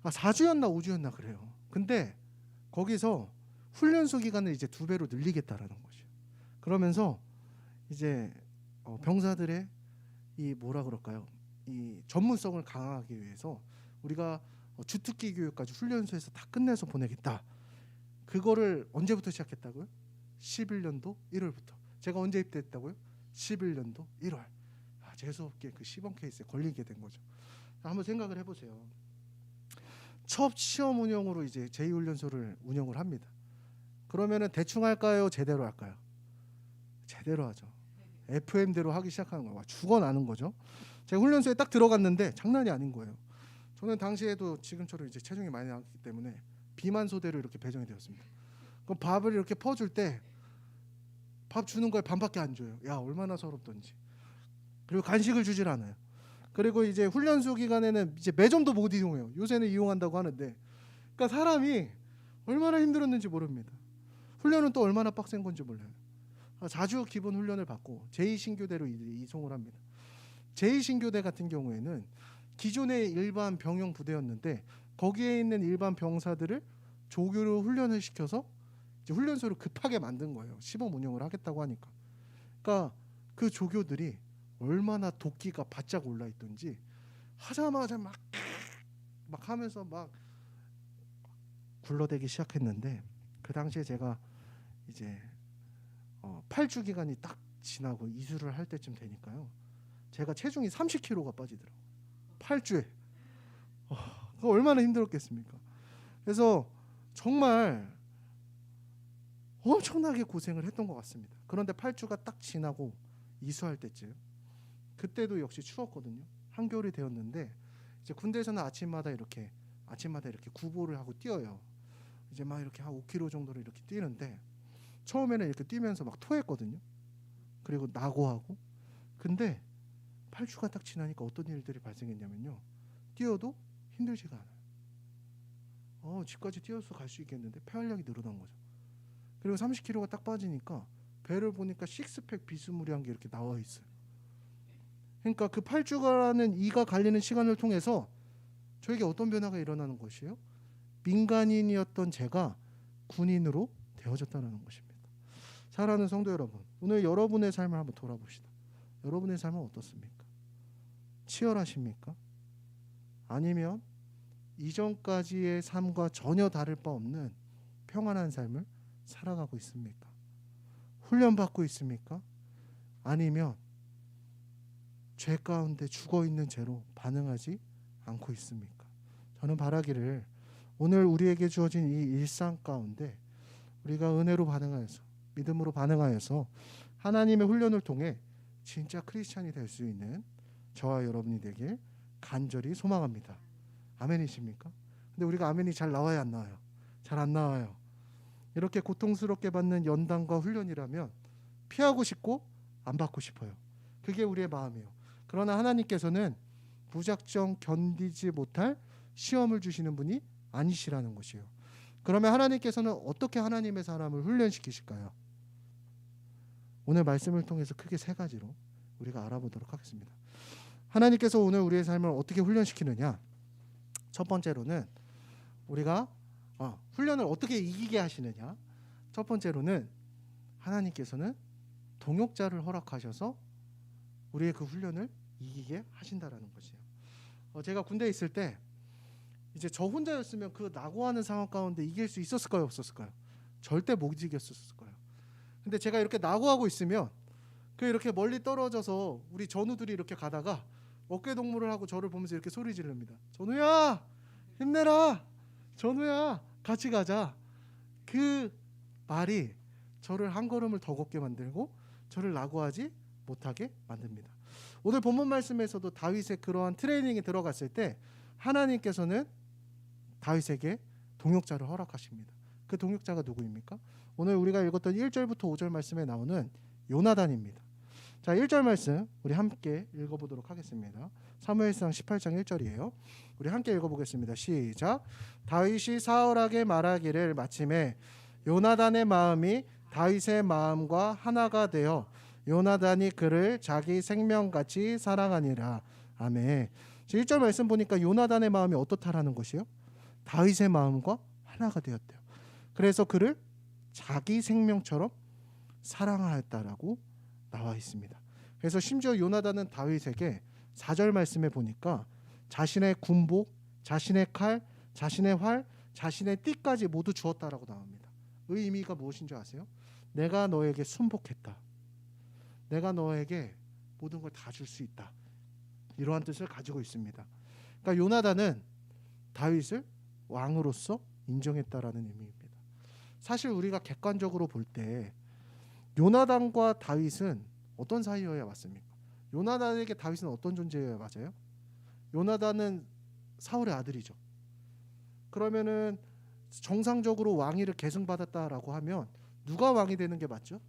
A: 4주였나 5주였나 그래요. 근데 거기서 훈련소 기간을 이제 2배로 늘리겠다라는 거죠. 그러면서 이제 병사들의 이 뭐라 그럴까요? 이 전문성을 강화하기 위해서 우리가 주특기 교육까지 훈련소에서 다 끝내서 보내겠다. 그거를 언제부터 시작했다고요? 11년도 1월부터. 제가 언제 입대했다고요? 11년도 1월. 재수없게 그 시범 케이스에 걸리게 된 거죠. 한번 생각을 해보세요. 첫 시험 운영으로 이제 제2훈련소를 운영을 합니다. 그러면은 대충 할까요? 제대로 할까요? 제대로 하죠. FM대로 하기 시작하는 거예요. 죽어나는 거죠. 제가 훈련소에 딱 들어갔는데 장난이 아닌 거예요. 저는 당시에도 지금처럼 이제 체중이 많이 나왔기 때문에 비만 소대로 이렇게 배정이 되었습니다. 그럼 밥을 이렇게 퍼줄 때 밥 주는 거에 반밖에 안 줘요. 야, 얼마나 서럽던지. 그리고 간식을 주질 않아요. 그리고 이제 훈련소 기간에는 이제 매점도 못 이용해요. 요새는 이용한다고 하는데, 그러니까 사람이 얼마나 힘들었는지 모릅니다. 훈련은 또 얼마나 빡센 건지 몰라요. 4주 기본 훈련을 받고 제2신교대로 이송을 합니다. 제2신교대 같은 경우에는 기존의 일반 병영 부대였는데 거기에 있는 일반 병사들을 조교로 훈련을 시켜서 이제 훈련소를 급하게 만든 거예요. 시범 운영을 하겠다고 하니까. 그러니까 그 조교들이 얼마나 도끼가 바짝 올라 있던지 하자마자 막 하면서 막 굴러대기 시작했는데, 그 당시에 제가 이제 8주 기간이 딱 지나고 이수를 할 때쯤 되니까요, 제가 체중이 30kg가 빠지더라고요. 8주에. 얼마나 힘들었겠습니까? 그래서 정말 엄청나게 고생을 했던 것 같습니다. 그런데 8주가 딱 지나고 이수할 때쯤, 그때도 역시 추웠거든요. 한겨울이 되었는데 이제 군대에서는 아침마다 이렇게 구보를 하고 뛰어요. 이제 막 이렇게 한 5km 정도를 이렇게 뛰는데 처음에는 이렇게 뛰면서 막 토했거든요. 그리고 낙오하고. 근데 8주가 딱 지나니까 어떤 일들이 발생했냐면요. 뛰어도 힘들지가 않아요. 집까지 뛰어서 갈 수 있겠는데 폐활량이 늘어난 거죠. 그리고 30kg가 딱 빠지니까 배를 보니까 식스팩 비스무리한 게 이렇게 나와 있어요. 그러니까 그 8주간은 이가 갈리는 시간을 통해서 저에게 어떤 변화가 일어나는 것이에요? 민간인이었던 제가 군인으로 되어졌다는 것입니다. 사랑하는 성도 여러분, 오늘 여러분의 삶을 한번 돌아봅시다. 여러분의 삶은 어떻습니까? 치열하십니까? 아니면 이전까지의 삶과 전혀 다를 바 없는 평안한 삶을 살아가고 있습니까? 훈련받고 있습니까? 아니면 죄 가운데 죽어있는 죄로 반응하지 않고 있습니까? 저는 바라기를 오늘 우리에게 주어진 이 일상 가운데 우리가 은혜로 반응하여서, 믿음으로 반응하여서 하나님의 훈련을 통해 진짜 크리스찬이 될 수 있는 저와 여러분이 되길 간절히 소망합니다. 아멘이십니까? 근데 우리가 아멘이 잘 나와야 안 나와요? 잘 안 나와요. 이렇게 고통스럽게 받는 연단과 훈련이라면 피하고 싶고 안 받고 싶어요. 그게 우리의 마음이에요. 그러나 하나님께서는 무작정 견디지 못할 시험을 주시는 분이 아니시라는 것이에요. 그러면 하나님께서는 어떻게 하나님의 사람을 훈련시키실까요? 오늘 말씀을 통해서 크게 세 가지로 우리가 알아보도록 하겠습니다. 하나님께서 오늘 우리의 삶을 어떻게 훈련시키느냐? 첫 번째로는 우리가 훈련을 어떻게 이기게 하시느냐? 첫 번째로는 하나님께서는 동역자를 허락하셔서 우리의 그 훈련을 이기게 하신다라는 것이에요. 제가 군대에 있을 때 이제 저 혼자였으면 그 낙오하는 상황 가운데 이길 수 있었을까요, 없었을까요? 절대 못 이겼었을 거예요. 근데 제가 이렇게 낙오하고 있으면 그 이렇게 멀리 떨어져서 우리 전우들이 이렇게 가다가 어깨 동무를 하고 저를 보면서 이렇게 소리 지릅니다. 전우야, 힘내라. 전우야, 같이 가자. 그 말이 저를 한 걸음을 더 걷게 만들고 저를 낙오하지 못하게 만듭니다. 오늘 본문 말씀에서도 다윗의 그러한 트레이닝에 들어갔을 때 하나님께서는 다윗에게 동역자를 허락하십니다. 그 동역자가 누구입니까? 오늘 우리가 읽었던 1절부터 5절 말씀에 나오는 요나단입니다. 자, 1절 말씀 우리 함께 읽어보도록 하겠습니다. 사무엘상 18장 1절이에요. 우리 함께 읽어보겠습니다. 시작. 다윗이 사울에게 말하기를 마침에 요나단의 마음이 다윗의 마음과 하나가 되어 요나단이 그를 자기 생명같이 사랑하니라. 아멘. 1절 말씀 보니까 요나단의 마음이 어떻다라는 것이요? 다윗의 마음과 하나가 되었대요. 그래서 그를 자기 생명처럼 사랑하였다라고 나와 있습니다. 그래서 심지어 요나단은 다윗에게 4절 말씀에 보니까 자신의 군복, 자신의 칼, 자신의 활, 자신의 띠까지 모두 주었다라고 나옵니다. 그 의미가 무엇인 줄 아세요? 내가 너에게 순복했다. 내가 너에게 모든 걸 다 줄 수 있다. 이러한 뜻을 가지고 있습니다. 그러니까 요나단은 다윗을 왕으로서 인정했다라는 의미입니다. 사실 우리가 객관적으로 볼 때 요나단과 다윗은 어떤 사이여야 맞습니까? 요나단에게 다윗은 어떤 존재여야 맞아요? 요나단은 사울의 아들이죠. 그러면은 정상적으로 왕위를 계승받았다라고 하면 누가 왕이 되는 게 맞죠?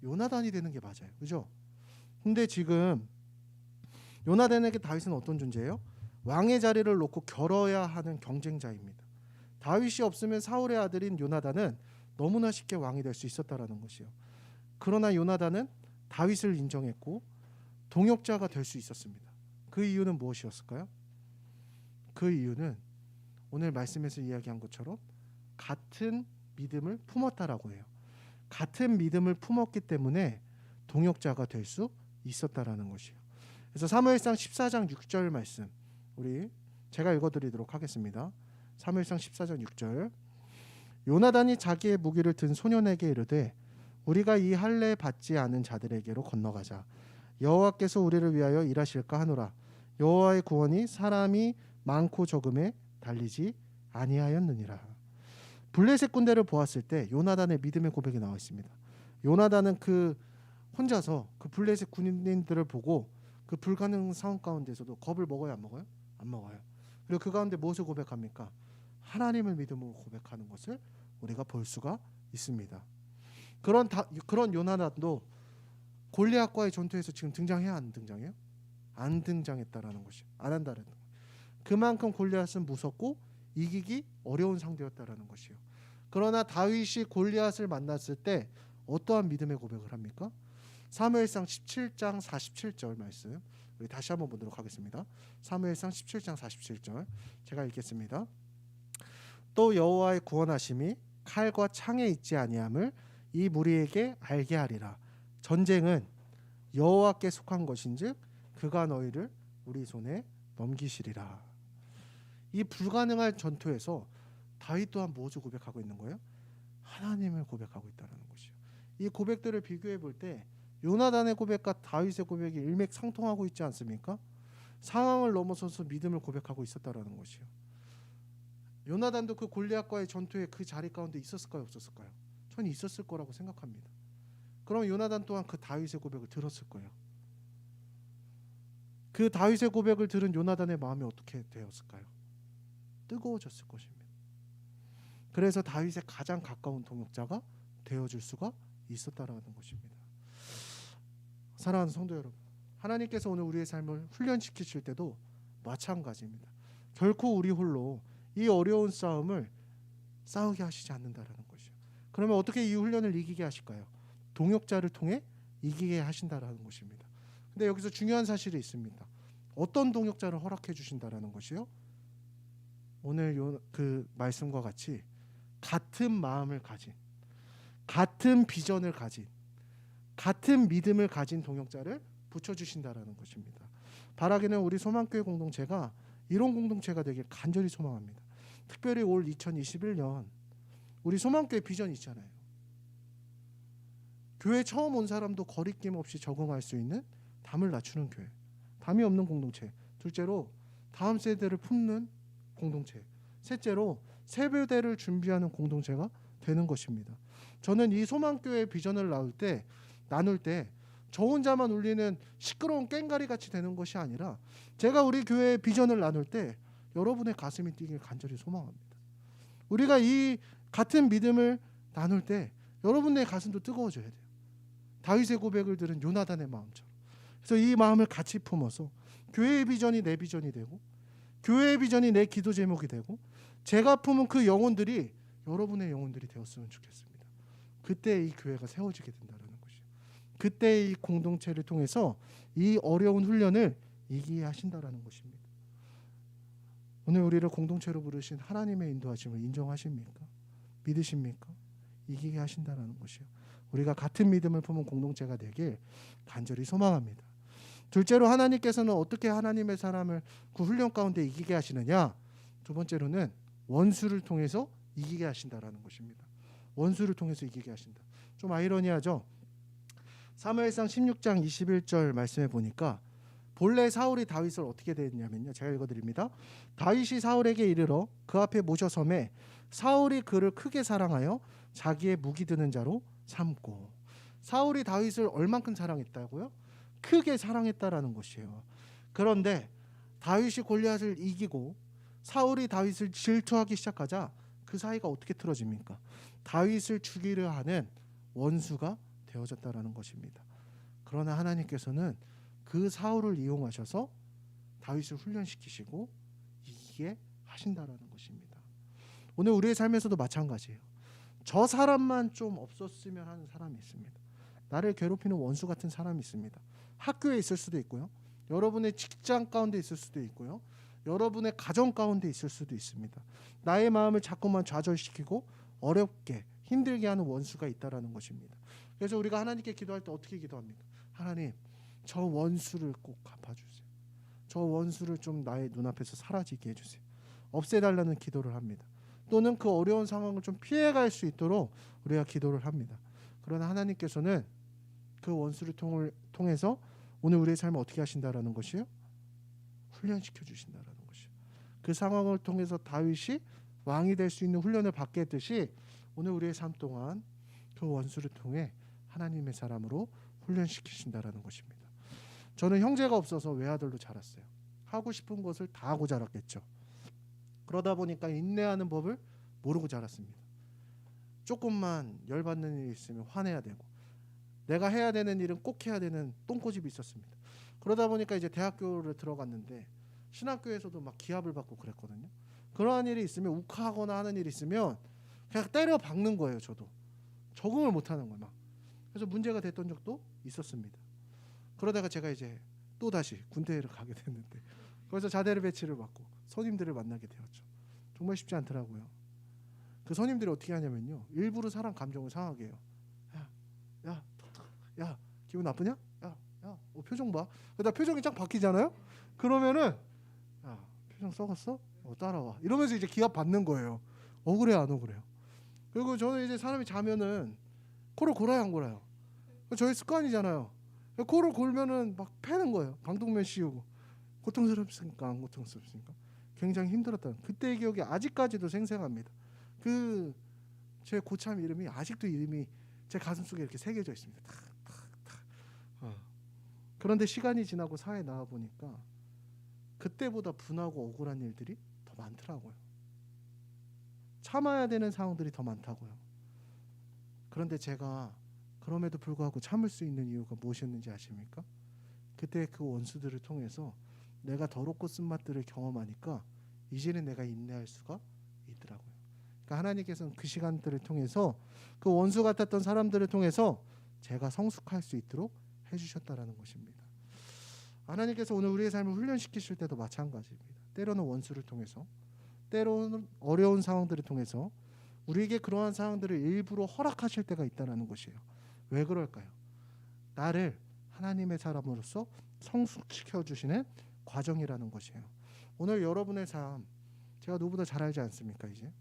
A: 요나단이 되는 게 맞아요. 그죠? 근데 지금 요나단에게 다윗은 어떤 존재예요? 왕의 자리를 놓고 겨뤄야 하는 경쟁자입니다. 다윗이 없으면 사울의 아들인 요나단은 너무나 쉽게 왕이 될 수 있었다라는 것이요. 그러나 요나단은 다윗을 인정했고 동역자가 될 수 있었습니다. 그 이유는 무엇이었을까요? 그 이유는 오늘 말씀에서 이야기한 것처럼 같은 믿음을 품었다라고 해요. 같은 믿음을 품었기 때문에 동역자가 될 수 있었다라는 것이요. 그래서 사무엘상 14장 6절 말씀 우리 제가 읽어드리도록 하겠습니다. 사무엘상 14장 6절. 요나단이 자기의 무기를 든 소년에게 이르되 우리가 이 할례 받지 않은 자들에게로 건너가자. 여호와께서 우리를 위하여 일하실까 하노라. 여호와의 구원이 사람이 많고 적음에 달리지 아니하였느니라. 블레셋 군대를 보았을 때 요나단의 믿음의 고백이 나와 있습니다. 요나단은 그 혼자서 그 블레셋 군인들을 보고 그 불가능한 상황 가운데서도 겁을 먹어요, 안 먹어요? 안 먹어요. 그리고 그 가운데 무엇을 고백합니까? 하나님을 믿음으로 고백하는 것을 우리가 볼 수가 있습니다. 그런 요나단도 골리앗과의 전투에서 지금 등장해야 안 등장해요? 안 등장했다라는 것이 안 한다는 것. 그만큼 골리앗은 무섭고 이기기 어려운 상대였다라는 것이요. 그러나 다윗이 골리앗을 만났을 때 어떠한 믿음의 고백을 합니까? 사무엘상 17장 47절 말씀 우리 다시 한번 보도록 하겠습니다. 사무엘상 17장 47절 제가 읽겠습니다. 또 여호와의 구원하심이 칼과 창에 있지 아니함을 이 무리에게 알게 하리라. 전쟁은 여호와께 속한 것인즉 그가 너희를 우리 손에 넘기시리라. 이 불가능한 전투에서 다윗 또한 무엇을 고백하고 있는 거예요? 하나님을 고백하고 있다는 것이요. 이 고백들을 비교해 볼 때 요나단의 고백과 다윗의 고백이 일맥상통하고 있지 않습니까? 상황을 넘어서서 믿음을 고백하고 있었다라는 것이요. 요나단도 그 골리앗과의 전투에 그 자리 가운데 있었을까요, 없었을까요? 전 있었을 거라고 생각합니다. 그럼 요나단 또한 그 다윗의 고백을 들었을 거예요. 그 다윗의 고백을 들은 요나단의 마음이 어떻게 되었을까요? 뜨거워졌을 것입니다. 그래서 다윗의 가장 가까운 동역자가 되어줄 수가 있었다라는 것입니다. 사랑하는 성도 여러분, 하나님께서 오늘 우리의 삶을 훈련시키실 때도 마찬가지입니다. 결코 우리 홀로 이 어려운 싸움을 싸우게 하시지 않는다라는 것이요. 그러면 어떻게 이 훈련을 이기게 하실까요? 동역자를 통해 이기게 하신다라는 것입니다. 근데 여기서 중요한 사실이 있습니다. 어떤 동역자를 허락해 주신다라는 것이요? 오늘 그 말씀과 같이 같은 마음을 가진, 같은 비전을 가진, 같은 믿음을 가진 동역자를 붙여주신다라는 것입니다. 바라기는 우리 소망교회 공동체가 이런 공동체가 되길 간절히 소망합니다. 특별히 올 2021년 우리 소망교회 비전이 있잖아요. 교회 처음 온 사람도 거리낌 없이 적응할 수 있는 담을 낮추는 교회, 담이 없는 공동체. 둘째로 다음 세대를 품는 공동체. 셋째로 세배대를 준비하는 공동체가 되는 것입니다. 저는 이 소망교회 비전을 나눌 때 저 혼자만 울리는 시끄러운 꽹가리 같이 되는 것이 아니라 제가 우리 교회의 비전을 나눌 때 여러분의 가슴이 뛰길 간절히 소망합니다. 우리가 이 같은 믿음을 나눌 때 여러분의 가슴도 뜨거워져야 돼요. 다윗의 고백을 들은 요나단의 마음처럼. 그래서 이 마음을 같이 품어서 교회의 비전이 내 비전이 되고 교회의 비전이 내 기도 제목이 되고 제가 품은 그 영혼들이 여러분의 영혼들이 되었으면 좋겠습니다. 그때 이 교회가 세워지게 된다는 것이죠. 그때 이 공동체를 통해서 이 어려운 훈련을 이기게 하신다라는 것입니다. 오늘 우리를 공동체로 부르신 하나님의 인도하심을 인정하십니까? 믿으십니까? 이기게 하신다라는 것이요. 우리가 같은 믿음을 품은 공동체가 되길 간절히 소망합니다. 둘째로 하나님께서는 어떻게 하나님의 사람을 그 훈련 가운데 이기게 하시느냐? 두 번째로는 원수를 통해서 이기게 하신다라는 것입니다. 원수를 통해서 이기게 하신다. 좀 아이러니하죠? 사무엘상 16장 21절 말씀에 보니까 본래 사울이 다윗을 어떻게 대했냐면요. 제가 읽어드립니다. 다윗이 사울에게 이르러 그 앞에 모셔섬에 사울이 그를 크게 사랑하여 자기의 무기 드는 자로 삼고. 사울이 다윗을 얼만큼 사랑했다고요? 크게 사랑했다라는 것이에요. 그런데 다윗이 골리앗을 이기고 사울이 다윗을 질투하기 시작하자 그 사이가 어떻게 틀어집니까? 다윗을 죽이려 하는 원수가 되어졌다라는 것입니다. 그러나 하나님께서는 그 사울을 이용하셔서 다윗을 훈련시키시고 이기게 하신다라는 것입니다. 오늘 우리의 삶에서도 마찬가지예요. 저 사람만 좀 없었으면 하는 사람이 있습니다. 나를 괴롭히는 원수 같은 사람이 있습니다. 학교에 있을 수도 있고요. 여러분의 직장 가운데 있을 수도 있고요. 여러분의 가정 가운데 있을 수도 있습니다. 나의 마음을 자꾸만 좌절시키고 어렵게 힘들게 하는 원수가 있다라는 것입니다. 그래서 우리가 하나님께 기도할 때 어떻게 기도합니까? 하나님, 저 원수를 꼭 갚아주세요. 저 원수를 좀 나의 눈앞에서 사라지게 해주세요. 없애달라는 기도를 합니다. 또는 그 어려운 상황을 좀 피해갈 수 있도록 우리가 기도를 합니다. 그러나 하나님께서는 그 원수를 통해서 오늘 우리의 삶을 어떻게 하신다라는 것이요? 훈련시켜 주신다라는 것이요. 그 상황을 통해서 다윗이 왕이 될 수 있는 훈련을 받게 했듯이 오늘 우리의 삶 동안 그 원수를 통해 하나님의 사람으로 훈련시키신다라는 것입니다. 저는 형제가 없어서 외아들로 자랐어요. 하고 싶은 것을 다 하고 자랐겠죠. 그러다 보니까 인내하는 법을 모르고 자랐습니다. 조금만 열받는 일이 있으면 화내야 되고, 내가 해야 되는 일은 꼭 해야 되는 똥꼬집이 있었습니다. 그러다 보니까 이제 대학교를 들어갔는데 신학교에서도 막 기합을 받고 그랬거든요. 그러한 일이 있으면, 욱하거나 하는 일이 있으면 그냥 때려 박는 거예요. 저도 적응을 못하는 거예요. 막. 그래서 문제가 됐던 적도 있었습니다. 그러다가 제가 이제 또 다시 군대를 가게 됐는데, 거기서 자대를 배치를 받고 선임들을 만나게 되었죠. 정말 쉽지 않더라고요. 그 선임들이 어떻게 하냐면요, 일부러 사람 감정을 상하게 해요. 야, 기분 나쁘냐? 표정 봐. 그러다 표정이 쫙 바뀌잖아요. 그러면은 표정 썩었어? 따라와. 이러면서 이제 기합 받는 거예요. 억울해 안 억울해요? 그리고 저는 이제 사람이 자면은 코를 골아야 안 골아요? 저희 습관이잖아요. 코를 골면은 막 패는 거예요. 방독면 씌우고. 고통스럽습니까? 안 고통스럽습니까? 굉장히 힘들었던 그때의 기억이 아직까지도 생생합니다. 그 제 고참 이름이 아직도 이름이 제 가슴속에 이렇게 새겨져 있습니다. 그런데 시간이 지나고 사회에 나와 보니까 그때보다 분하고 억울한 일들이 더 많더라고요. 참아야 되는 상황들이 더 많다고요. 그런데 제가 그럼에도 불구하고 참을 수 있는 이유가 무엇이었는지 아십니까? 그때 그 원수들을 통해서 내가 더럽고 쓴맛들을 경험하니까 이제는 내가 인내할 수가 있더라고요. 그러니까 하나님께서는 그 시간들을 통해서 그 원수 같았던 사람들을 통해서 제가 성숙할 수 있도록 해주셨다라는 것입니다. 하나님께서 오늘 우리의 삶을 훈련시키실 때도 마찬가지입니다. 때로는 원수를 통해서, 때로는 어려운 상황들을 통해서 우리에게 그러한 상황들을 일부러 허락하실 때가 있다는 것이에요. 왜 그럴까요? 나를 하나님의 사람으로서 성숙시켜 주시는 과정이라는 것이에요. 오늘 여러분의 삶 제가 누구보다 잘 알지 않습니까? 이제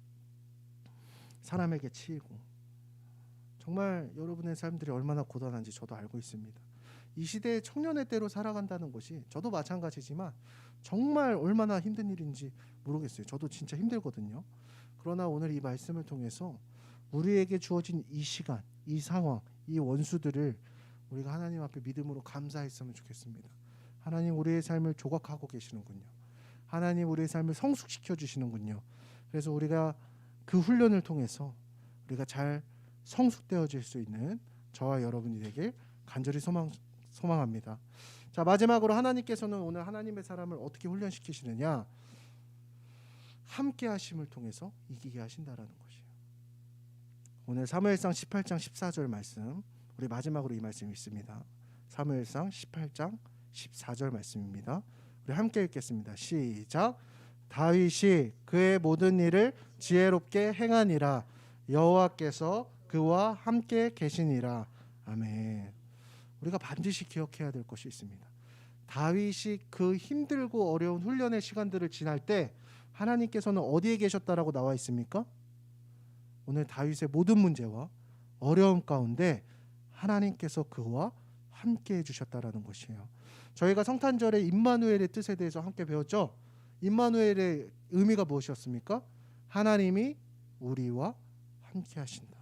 A: 사람에게 치이고 정말 여러분의 삶들이 얼마나 고단한지 저도 알고 있습니다. 이 시대의 청년의 때로 살아간다는 것이 저도 마찬가지지만 정말 얼마나 힘든 일인지 모르겠어요. 저도 진짜 힘들거든요. 그러나 오늘 이 말씀을 통해서 우리에게 주어진 이 시간, 이 상황, 이 원수들을 우리가 하나님 앞에 믿음으로 감사했으면 좋겠습니다. 하나님 우리의 삶을 조각하고 계시는군요. 하나님 우리의 삶을 성숙시켜 주시는군요. 그래서 우리가 그 훈련을 통해서 우리가 잘 성숙되어질 수 있는 저와 여러분이 되길 간절히 소망합니다. 자, 마지막으로 하나님께서는 오늘 하나님의 사람을 어떻게 훈련시키시느냐? 함께 하심을 통해서 이기게 하신다라는 것이에요. 오늘 사무엘상 18장 14절 말씀, 우리 마지막으로 이 말씀이 있습니다. 사무엘상 18장 14절 말씀입니다. 우리 함께 읽겠습니다. 시작. 다윗이 그의 모든 일을 지혜롭게 행하니라. 여호와께서 그와 함께 계시니라. 아멘. 우리가 반드시 기억해야 될 것이 있습니다. 다윗이 그 힘들고 어려운 훈련의 시간들을 지날 때 하나님께서는 어디에 계셨다라고 나와 있습니까? 오늘 다윗의 모든 문제와 어려움 가운데 하나님께서 그와 함께 해주셨다라는 것이에요. 저희가 성탄절에 임마누엘의 뜻에 대해서 함께 배웠죠. 임마누엘의 의미가 무엇이었습니까? 하나님이 우리와 함께 하신다.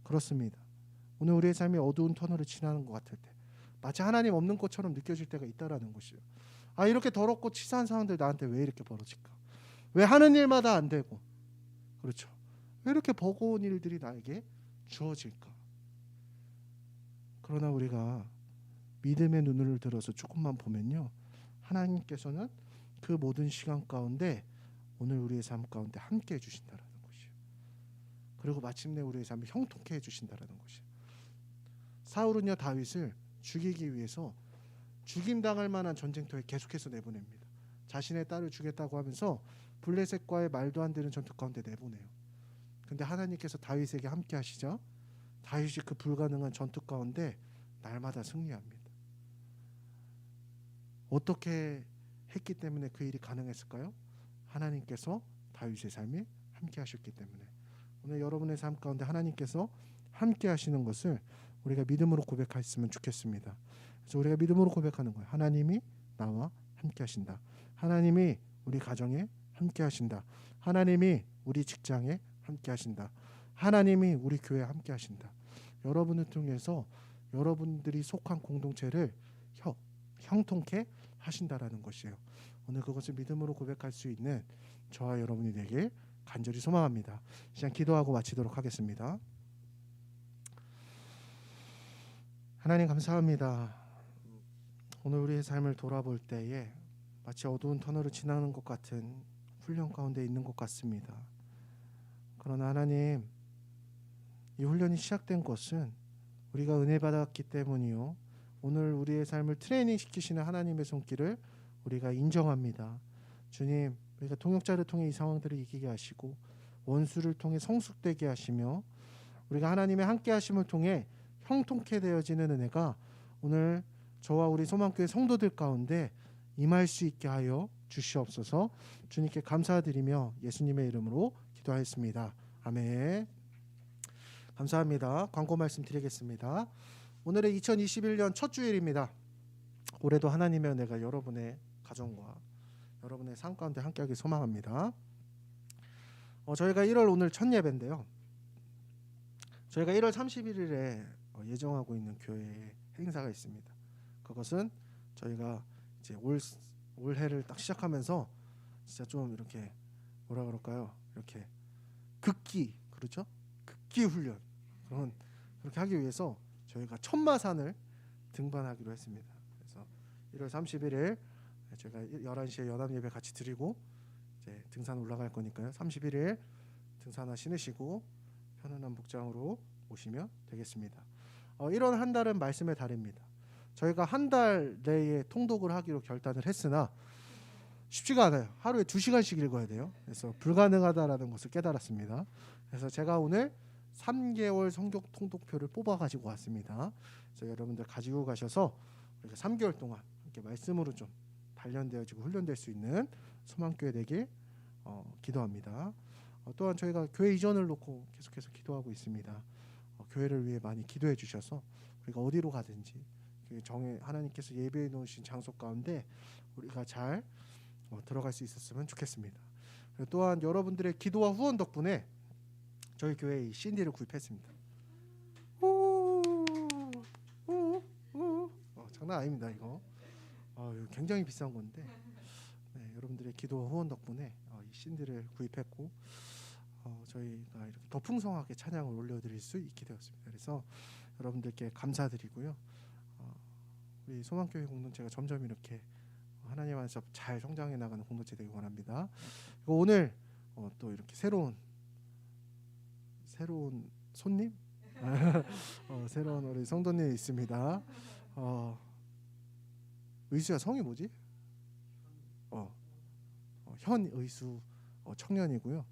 A: 그렇습니다. 오늘 우리의 삶이 어두운 터널을 지나는 것 같을 때 마치 하나님 없는 것처럼 느껴질 때가 있다라는 것이에요. 이렇게 더럽고 치사한 상황들 나한테 왜 이렇게 벌어질까? 왜 하는 일마다 안 되고, 그렇죠? 왜 이렇게 버거운 일들이 나에게 주어질까? 그러나 우리가 믿음의 눈을 들어서 조금만 보면요, 하나님께서는 그 모든 시간 가운데 오늘 우리의 삶 가운데 함께 해주신다라는 것이에요. 그리고 마침내 우리의 삶을 형통케 해주신다라는 것이에요. 사울은요, 다윗을 죽이기 위해서 죽임당할 만한 전쟁터에 계속해서 내보냅니다. 자신의 딸을 주겠다고 하면서 블레셋과의 말도 안 되는 전투 가운데 내보내요. 근데 하나님께서 다윗에게 함께 하시자 다윗이 그 불가능한 전투 가운데 날마다 승리합니다. 어떻게 했기 때문에 그 일이 가능했을까요? 하나님께서 다윗의 삶에 함께 하셨기 때문에. 오늘 여러분의 삶 가운데 하나님께서 함께 하시는 것을 우리가 믿음으로 고백했으면 좋겠습니다. 그래서 우리가 믿음으로 고백하는 거예요. 하나님이 나와 함께 하신다. 하나님이 우리 가정에 함께 하신다. 하나님이 우리 직장에 함께 하신다. 하나님이 우리 교회에 함께 하신다. 여러분을 통해서 여러분들이 속한 공동체를 형통케 하신다라는 것이에요. 오늘 그것을 믿음으로 고백할 수 있는 저와 여러분이 되길 간절히 소망합니다. 시간 기도하고 마치도록 하겠습니다. 하나님 감사합니다. 오늘 우리의 삶을 돌아볼 때에 마치 어두운 터널을 지나는 것 같은 훈련 가운데 있는 것 같습니다. 그러나 하나님, 이 훈련이 시작된 것은 우리가 은혜 받았기 때문이요, 오늘 우리의 삶을 트레이닝 시키시는 하나님의 손길을 우리가 인정합니다. 주님, 우리가 동역자를 통해 이 상황들을 이기게 하시고 원수를 통해 성숙되게 하시며 우리가 하나님의 함께 하심을 통해 형통케 되어지는 은혜가 오늘 저와 우리 소망교회 성도들 가운데 임할 수 있게 하여 주시옵소서. 주님께 감사드리며 예수님의 이름으로 기도하였습니다. 아멘. 감사합니다. 광고 말씀 드리겠습니다. 오늘은 2021년 첫 주일입니다. 올해도 하나님의 은혜가 여러분의 가정과 여러분의 삶 가운데 함께하길 소망합니다. 저희가 1월 오늘 첫 예배인데요. 저희가 1월 31일에 예정하고 있는 교회에 행사가 있습니다. 그것은 저희가 이제 올해를 딱 시작하면서 진짜 좀 이렇게 뭐라 그럴까요? 이렇게 극기, 그렇죠? 극기 훈련 그렇게 하기 위해서 저희가 천마산을 등반하기로 했습니다. 그래서 1월 31일 저희가 11시에 연합 예배 같이 드리고 이제 등산 올라갈 거니까요. 31일 등산화 신으시고 편안한 복장으로 오시면 되겠습니다. 1월 한 달은 말씀의 달입니다. 저희가 한 달 내에 통독을 하기로 결단을 했으나 쉽지가 않아요. 하루에 2시간씩 읽어야 돼요. 그래서 불가능하다라는 것을 깨달았습니다. 그래서 제가 오늘 3개월 성경 통독표를 뽑아 가지고 왔습니다. 그래서 여러분들 가지고 가셔서 우리가 3개월 동안 이렇게 말씀으로 좀 단련되어지고 훈련될 수 있는 소망교회 되길 기도합니다. 또한 저희가 교회 이전을 놓고 계속해서 기도하고 있습니다. 교회를 위해 많이 기도해 주셔서 우리가 어디로 가든지 하나님께서 예배해 놓으신 장소 가운데 우리가 잘 들어갈 수 있었으면 좋겠습니다. 또한 여러분들의 기도와 후원 덕분에 저희 교회에 이 CD를 구입했습니다. 장난 아닙니다. 이거 굉장히 비싼 건데 여러분들의 기도와 후원 덕분에 이 CD를 구입했고 저희가 이렇게 더 풍성하게 찬양을 올려드릴 수 있게 되었습니다. 그래서 여러분들께 감사드리고요. 우리 소망교회 공동체가 점점 이렇게 하나님 안에서 잘 성장해 나가는 공동체 되길 원합니다. 그리고 오늘 또 이렇게 새로운 손님, 새로운 우리 성도님 있습니다. 의수야 성이 뭐지? 현의수 청년이고요.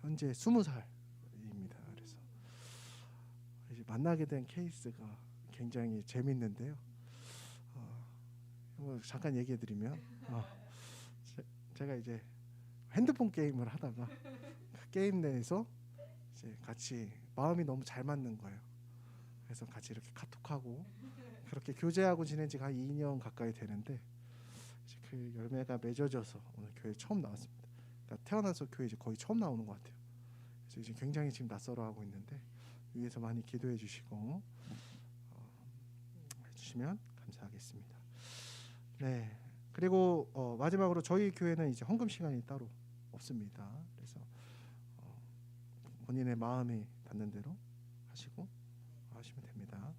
A: 현재 20살입니다. 그래서 이제 만나게 된 케이스가 굉장히 재밌는데요. 잠깐 얘기해드리면 제가 이제 핸드폰 게임을 하다가 그 게임 내에서 이제 같이 마음이 너무 잘 맞는 거예요. 그래서 같이 이렇게 카톡하고 그렇게 교제하고 지낸 지가 한 2년 가까이 되는데 이제 그 열매가 맺어져서 오늘 교회 처음 나왔습니다. 그러니까 태어나서 교회 이제 거의 처음 나오는 것 같아요. 그래서 이제 굉장히 지금 낯설어하고 있는데 위에서 많이 기도해 주시고 해주시면 감사하겠습니다. 네. 그리고 마지막으로 저희 교회는 이제 헌금 시간이 따로 없습니다. 그래서 본인의 마음이 닿는 대로 하시고 하시면 됩니다.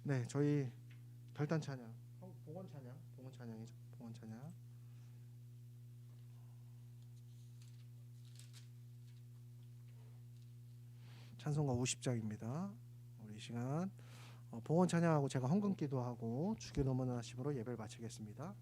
A: 네, 저희 결단 찬양, 봉헌 찬양이죠. 봉헌 찬양. 찬송가 50장입니다. 우리 이 시간 봉헌 찬양하고 제가 헌금 기도하고 주교 넘어나심으로 예배를 마치겠습니다.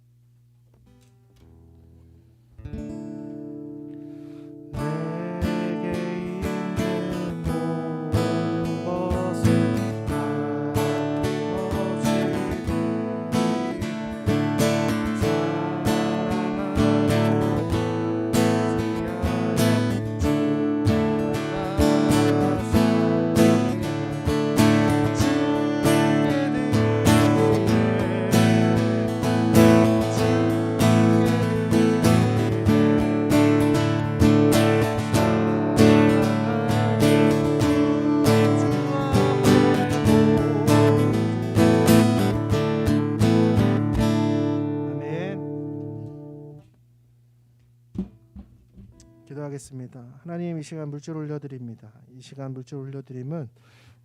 A: 기도하겠습니다. 하나님, 이 시간 물질 올려드립니다. 이 시간 물질 올려드림은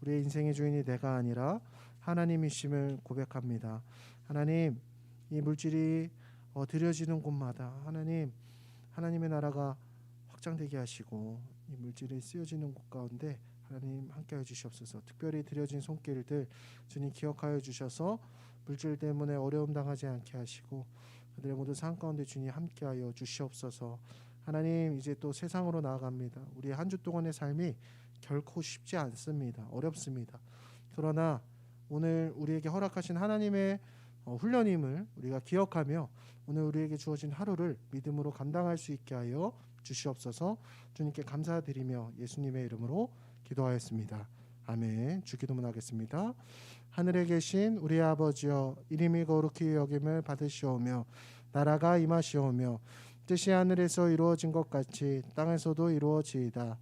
A: 우리의 인생의 주인이 내가 아니라 하나님이심을 고백합니다. 하나님, 이 물질이 드려지는 곳마다 하나님의 나라가 확장되게 하시고 이 물질이 쓰여지는 곳 가운데 하나님 함께하여 주시옵소서. 특별히 드려진 손길들 주님 기억하여 주셔서 물질 때문에 어려움 당하지 않게 하시고 그들의 모든 삶 가운데 주님 함께하여 주시옵소서. 하나님, 이제 또 세상으로 나아갑니다. 우리의 한 주 동안의 삶이 결코 쉽지 않습니다. 어렵습니다. 그러나 오늘 우리에게 허락하신 하나님의 훈련임을 우리가 기억하며 오늘 우리에게 주어진 하루를 믿음으로 감당할 수 있게 하여 주시옵소서. 주님께 감사드리며 예수님의 이름으로 기도하였습니다. 아멘. 주기도문 하겠습니다. 하늘에 계신 우리 아버지여, 이름이 거룩히 여김을 받으시오며 나라가 임하시오며 뜻이 하늘에서 이루어진 것 같이 땅에서도 이루어지이다.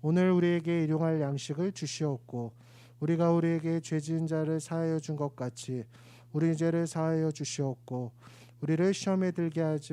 A: 오늘 우리에게 일용할 양식을 주시옵고 우리가 우리에게 죄 지은 자를 사하여 준 것 같이 우리 죄를 사하여 주시옵고 우리를 시험에 들게 하지